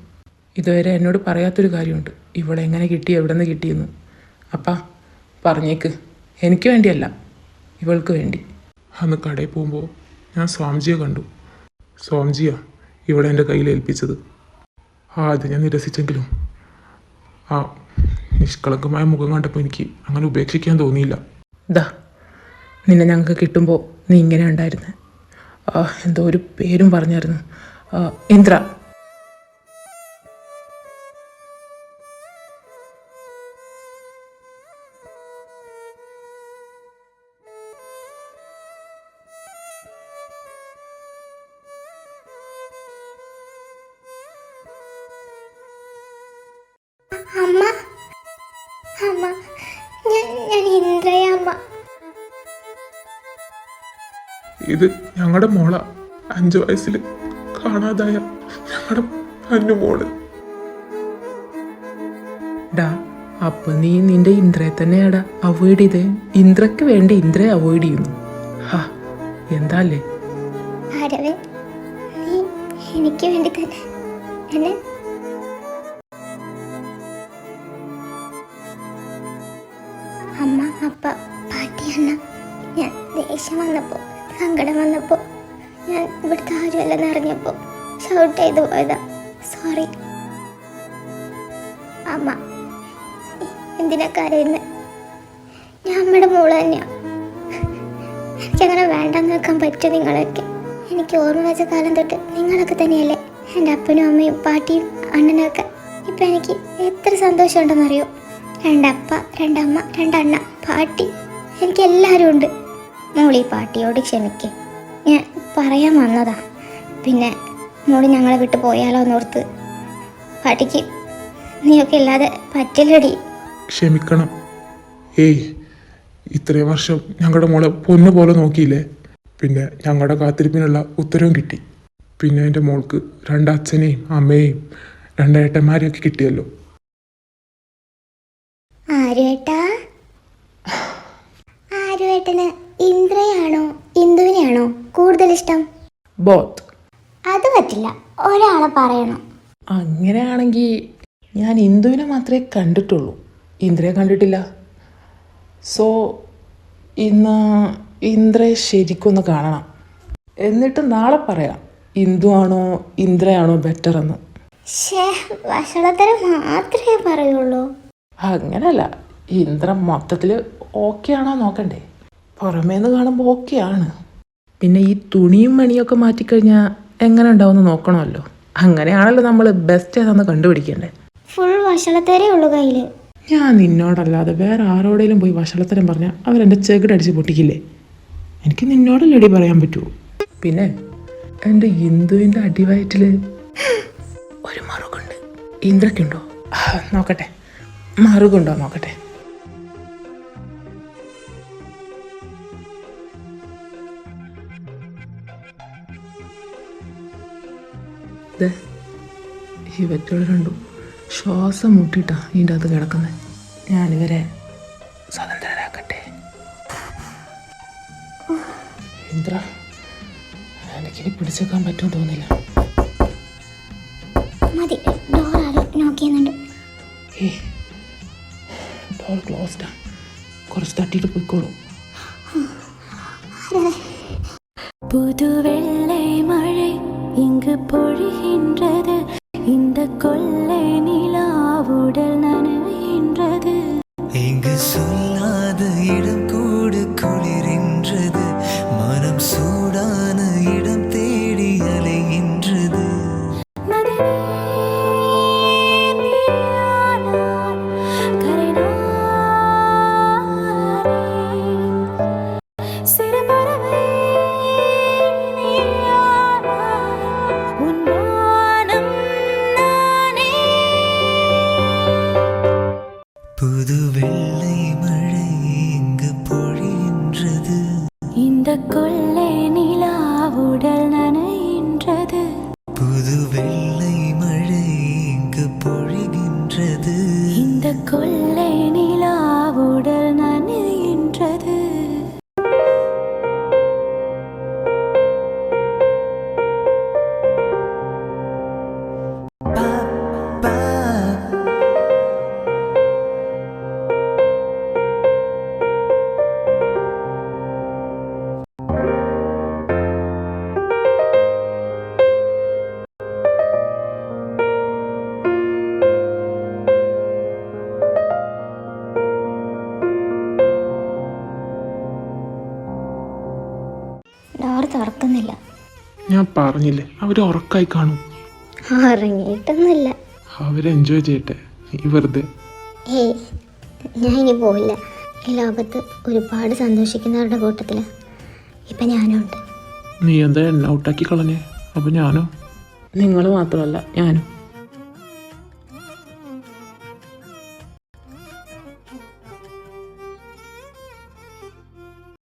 Speaker 2: ഇതുവരെ എന്നോട് പറയാത്തൊരു കാര്യമുണ്ട്, ഇവിടെ എങ്ങനെ കിട്ടി, എവിടെ നിന്ന് കിട്ടിയെന്ന്. അപ്പാ പറഞ്ഞേക്ക്, എനിക്ക് വേണ്ടിയല്ല, ഇവൾക്ക് വേണ്ടി.
Speaker 3: അന്ന് കടയിൽ പോകുമ്പോൾ ഞാൻ സ്വാമിജിയെ കണ്ടു. സ്വാമിജിയാ ഇവിടെ എൻ്റെ കയ്യിൽ ഏൽപ്പിച്ചത്. അത് ഞാൻ നിരസിച്ചെങ്കിലും ആ നിഷ്കളങ്കമായ മുഖം കണ്ടപ്പോൾ എനിക്ക് അങ്ങനെ ഉപേക്ഷിക്കാൻ തോന്നിയില്ല.
Speaker 2: നിന്നെ ഞങ്ങൾക്ക് കിട്ടുമ്പോൾ നീ ഇങ്ങനെ ഉണ്ടായിരുന്നെ. എന്തോ ഒരു പേരും പറഞ്ഞായിരുന്നു. ഇന്ദ്ര.
Speaker 1: അമ്മ, അമ്മ, ഞാൻ ഇന്ദ്രയ അമ്മ.
Speaker 3: ഇത് ഞങ്ങളുടെ മോള, 5 വയസ്സിൽ കാണാതായ ഞങ്ങളുടെ പൊന്നുമോള്.
Speaker 2: ഡാ, അപ്പൊ നീ നിന്റെ ഇന്ദ്രയെ തന്നെയാടാ അവോയ്ഡ് ചെയ്തേ. ഇന്ദ്രക്ക് വേണ്ടി ഇന്ദ്രയെ അവോയ്ഡ് ചെയ്യുന്നു. ഹാ, എന്താല്ലേ
Speaker 1: ആരവേ, നീ എനിക്ക് വേണ്ടി തന്നെ എന്നെ അമ്മ, അപ്പ, പാട്ടി, അണ്ണ, ഞാൻ ദേഷ്യം വന്നപ്പോൾ, സങ്കടം വന്നപ്പോൾ, ഞാൻ ഇവിടുത്തെ ആരുമല്ലെന്ന് അറിഞ്ഞപ്പോൾ ഷൗട്ട് ചെയ്തു പോയതാ. സോറി അമ്മ. എന്തിനാ കരയുന്നത്? ഞാൻ അമ്മയുടെ മോള് തന്നെയാണ്. എനിക്കങ്ങനെ വേണ്ടെന്ന് വെക്കാൻ പറ്റും നിങ്ങളൊക്കെ. എനിക്ക് ഓർമ്മ വെച്ച കാലം തൊട്ട് നിങ്ങളൊക്കെ തന്നെയല്ലേ എൻ്റെ അപ്പനും അമ്മയും പാട്ടിയും അണ്ണനൊക്കെ. ഇപ്പം എനിക്ക് എത്ര സന്തോഷമുണ്ടെന്നറിയോ? 2 അപ്പ, 2 അമ്മ, 2 അണ്ണ, പാട്ടി, എനിക്ക് എല്ലാവരും ഉണ്ട്. മോളി പാട്ടിയോട് ക്ഷമിക്കേ, ഞാൻ പറയാൻ വന്നതാ. പിന്നെ മോള് ഞങ്ങളെ വിട്ട് പോയാലോ എന്നോർത്ത്. പാട്ടിക്ക് നീയൊക്കെ ഇല്ലാതെ പറ്റില്ലടി.
Speaker 3: ക്ഷമിക്കണം. ഏയ്, ഇത്രയും വർഷം ഞങ്ങളുടെ മോളെ പൊന്നു പോലെ നോക്കിയില്ലേ? പിന്നെ ഞങ്ങളുടെ കാത്തിരിപ്പിനുള്ള ഉത്തരവും കിട്ടി. പിന്നെ എൻ്റെ മോൾക്ക് 2 അച്ഛനെയും അമ്മയെയും 2 ഏട്ടന്മാരെയൊക്കെ കിട്ടിയല്ലോ.
Speaker 1: ആരുവേട്ടാ, ആരുവേട്ടന് ഇന്ദ്രയാണോ ഇന്ദുവിനെയാണോ കൂടുതൽ ഇഷ്ടം?
Speaker 2: ബോത്ത്.
Speaker 1: അത് പറ്റില്ല, ഒരാളെ പറയണം.
Speaker 2: അങ്ങനെയാണെങ്കിൽ ഞാൻ ഇന്ദുവിനെ മാത്രമേ കണ്ടിട്ടുള്ളൂ, ഇന്ദ്രയെ കണ്ടിട്ടില്ല. സോ ഇന്ന് ഇന്ദ്രയെ ശരിക്കൊന്ന് കാണണം. എന്നിട്ട് നാളെ പറയാം ഇന്ദു ആണോ ഇന്ദ്രയാണോ ബെറ്റർ എന്ന്.
Speaker 1: വഷളത്തരം മാത്രമേ പറയുള്ളൂ.
Speaker 2: അങ്ങനല്ല, ഇന്ദ്ര മൊത്തത്തിൽ ഓക്കെ ആണോ നോക്കണ്ടേ. പുറമേന്ന് കാണുമ്പോൾ ഓക്കെയാണ്. പിന്നെ ഈ തുണിയും മണിയൊക്കെ മാറ്റിക്കഴിഞ്ഞാൽ എങ്ങനെ ഉണ്ടാവുമെന്ന് നോക്കണമല്ലോ. അങ്ങനെയാണല്ലോ നമ്മൾ ബെസ്റ്റ് ഏതാന്ന് കണ്ടുപിടിക്കണ്ടേ.
Speaker 1: ഫുൾ വഷളത്തരേ ഉള്ളൂ കയ്യിൽ.
Speaker 2: ഞാൻ നിന്നോടല്ലാതെ വേറെ ആരോടെങ്കിലും പോയി വഷളത്തരം പറഞ്ഞാൽ അവരെൻ്റെ ചെകിടടിച്ച് പൊട്ടിക്കില്ലേ? എനിക്ക് നിന്നോടല്ലടി പറയാൻ പറ്റുമോ? പിന്നെ എൻ്റെ ഇന്ദുവിൻ്റെ അടിവയറ്റിൽ ഒരു മറുകുണ്ട്. ഇന്ദ്രക്കുണ്ടോ നോക്കട്ടെ, മറുകുണ്ടോ നോക്കട്ടെ. ഇവറ്റകൾ രണ്ടും ശ്വാസം മുട്ടിയിട്ടാ ഇതിൻ്റെ അകത്ത് കിടക്കുന്നത്. ഞാനിവരെ സ്വതന്ത്രരാക്കട്ടെ. ഇന്ദ്ര, എനിക്കിനി പിടിച്ചേക്കാൻ പറ്റുമെന്ന് തോന്നില്ല.
Speaker 1: മതി, ഡോർ ആരോ നോക്ക് ചെയ്യുന്നുണ്ട്.
Speaker 2: ഏയ്, ഡോർ ക്ലോസ്ഡാ. കുറച്ച് തട്ടിയിട്ട് പോയിക്കോളൂ.
Speaker 4: புது வெள்ளை மழை இங்கு பொழிகின்றது, இந்த கொள்ளை நிலா உடல் நனைகின்றது.
Speaker 5: இங்கு சொல்லாத இடம் கூடு குளிரின்றது, மனம் சூடான இடம் தேடி அலைகின்றது. புது வெள்ளை மழை இங்கு பொழிகின்றது,
Speaker 4: இந்த கொள்ளை நிலா உடல் நனைகின்றது.
Speaker 5: புது வெள்ளை மழை இங்கு பொழிகின்றது,
Speaker 4: இந்த கொள்ளை நிலா உடல் நனைகின்றது.
Speaker 1: ഡോർ തുറക്കുന്നില്ല.
Speaker 3: ഞാൻ പറഞ്ഞില്ലേ അവർ ഉറക്കായി കാണും.
Speaker 1: ഉറങ്ങിയിട്ടൊന്നുമില്ല.
Speaker 3: അവർ എൻജോയ് ചെയ്യട്ടെ, നീ വെറുതെ.
Speaker 1: ഏയ്, ഞാൻ ഇനി പോവില്ല. ഈ ലോകത്ത് ഒരുപാട് സന്തോഷിക്കുന്നവരുടെ കൂട്ടത്തിൽ ഇപ്പം ഞാനും ഉണ്ട്.
Speaker 3: നീ എന്താ എന്നെ ഔട്ടാക്കി കളഞ്ഞേ? അപ്പം ഞാനോ?
Speaker 2: നിങ്ങൾ മാത്രമല്ല ഞാനും.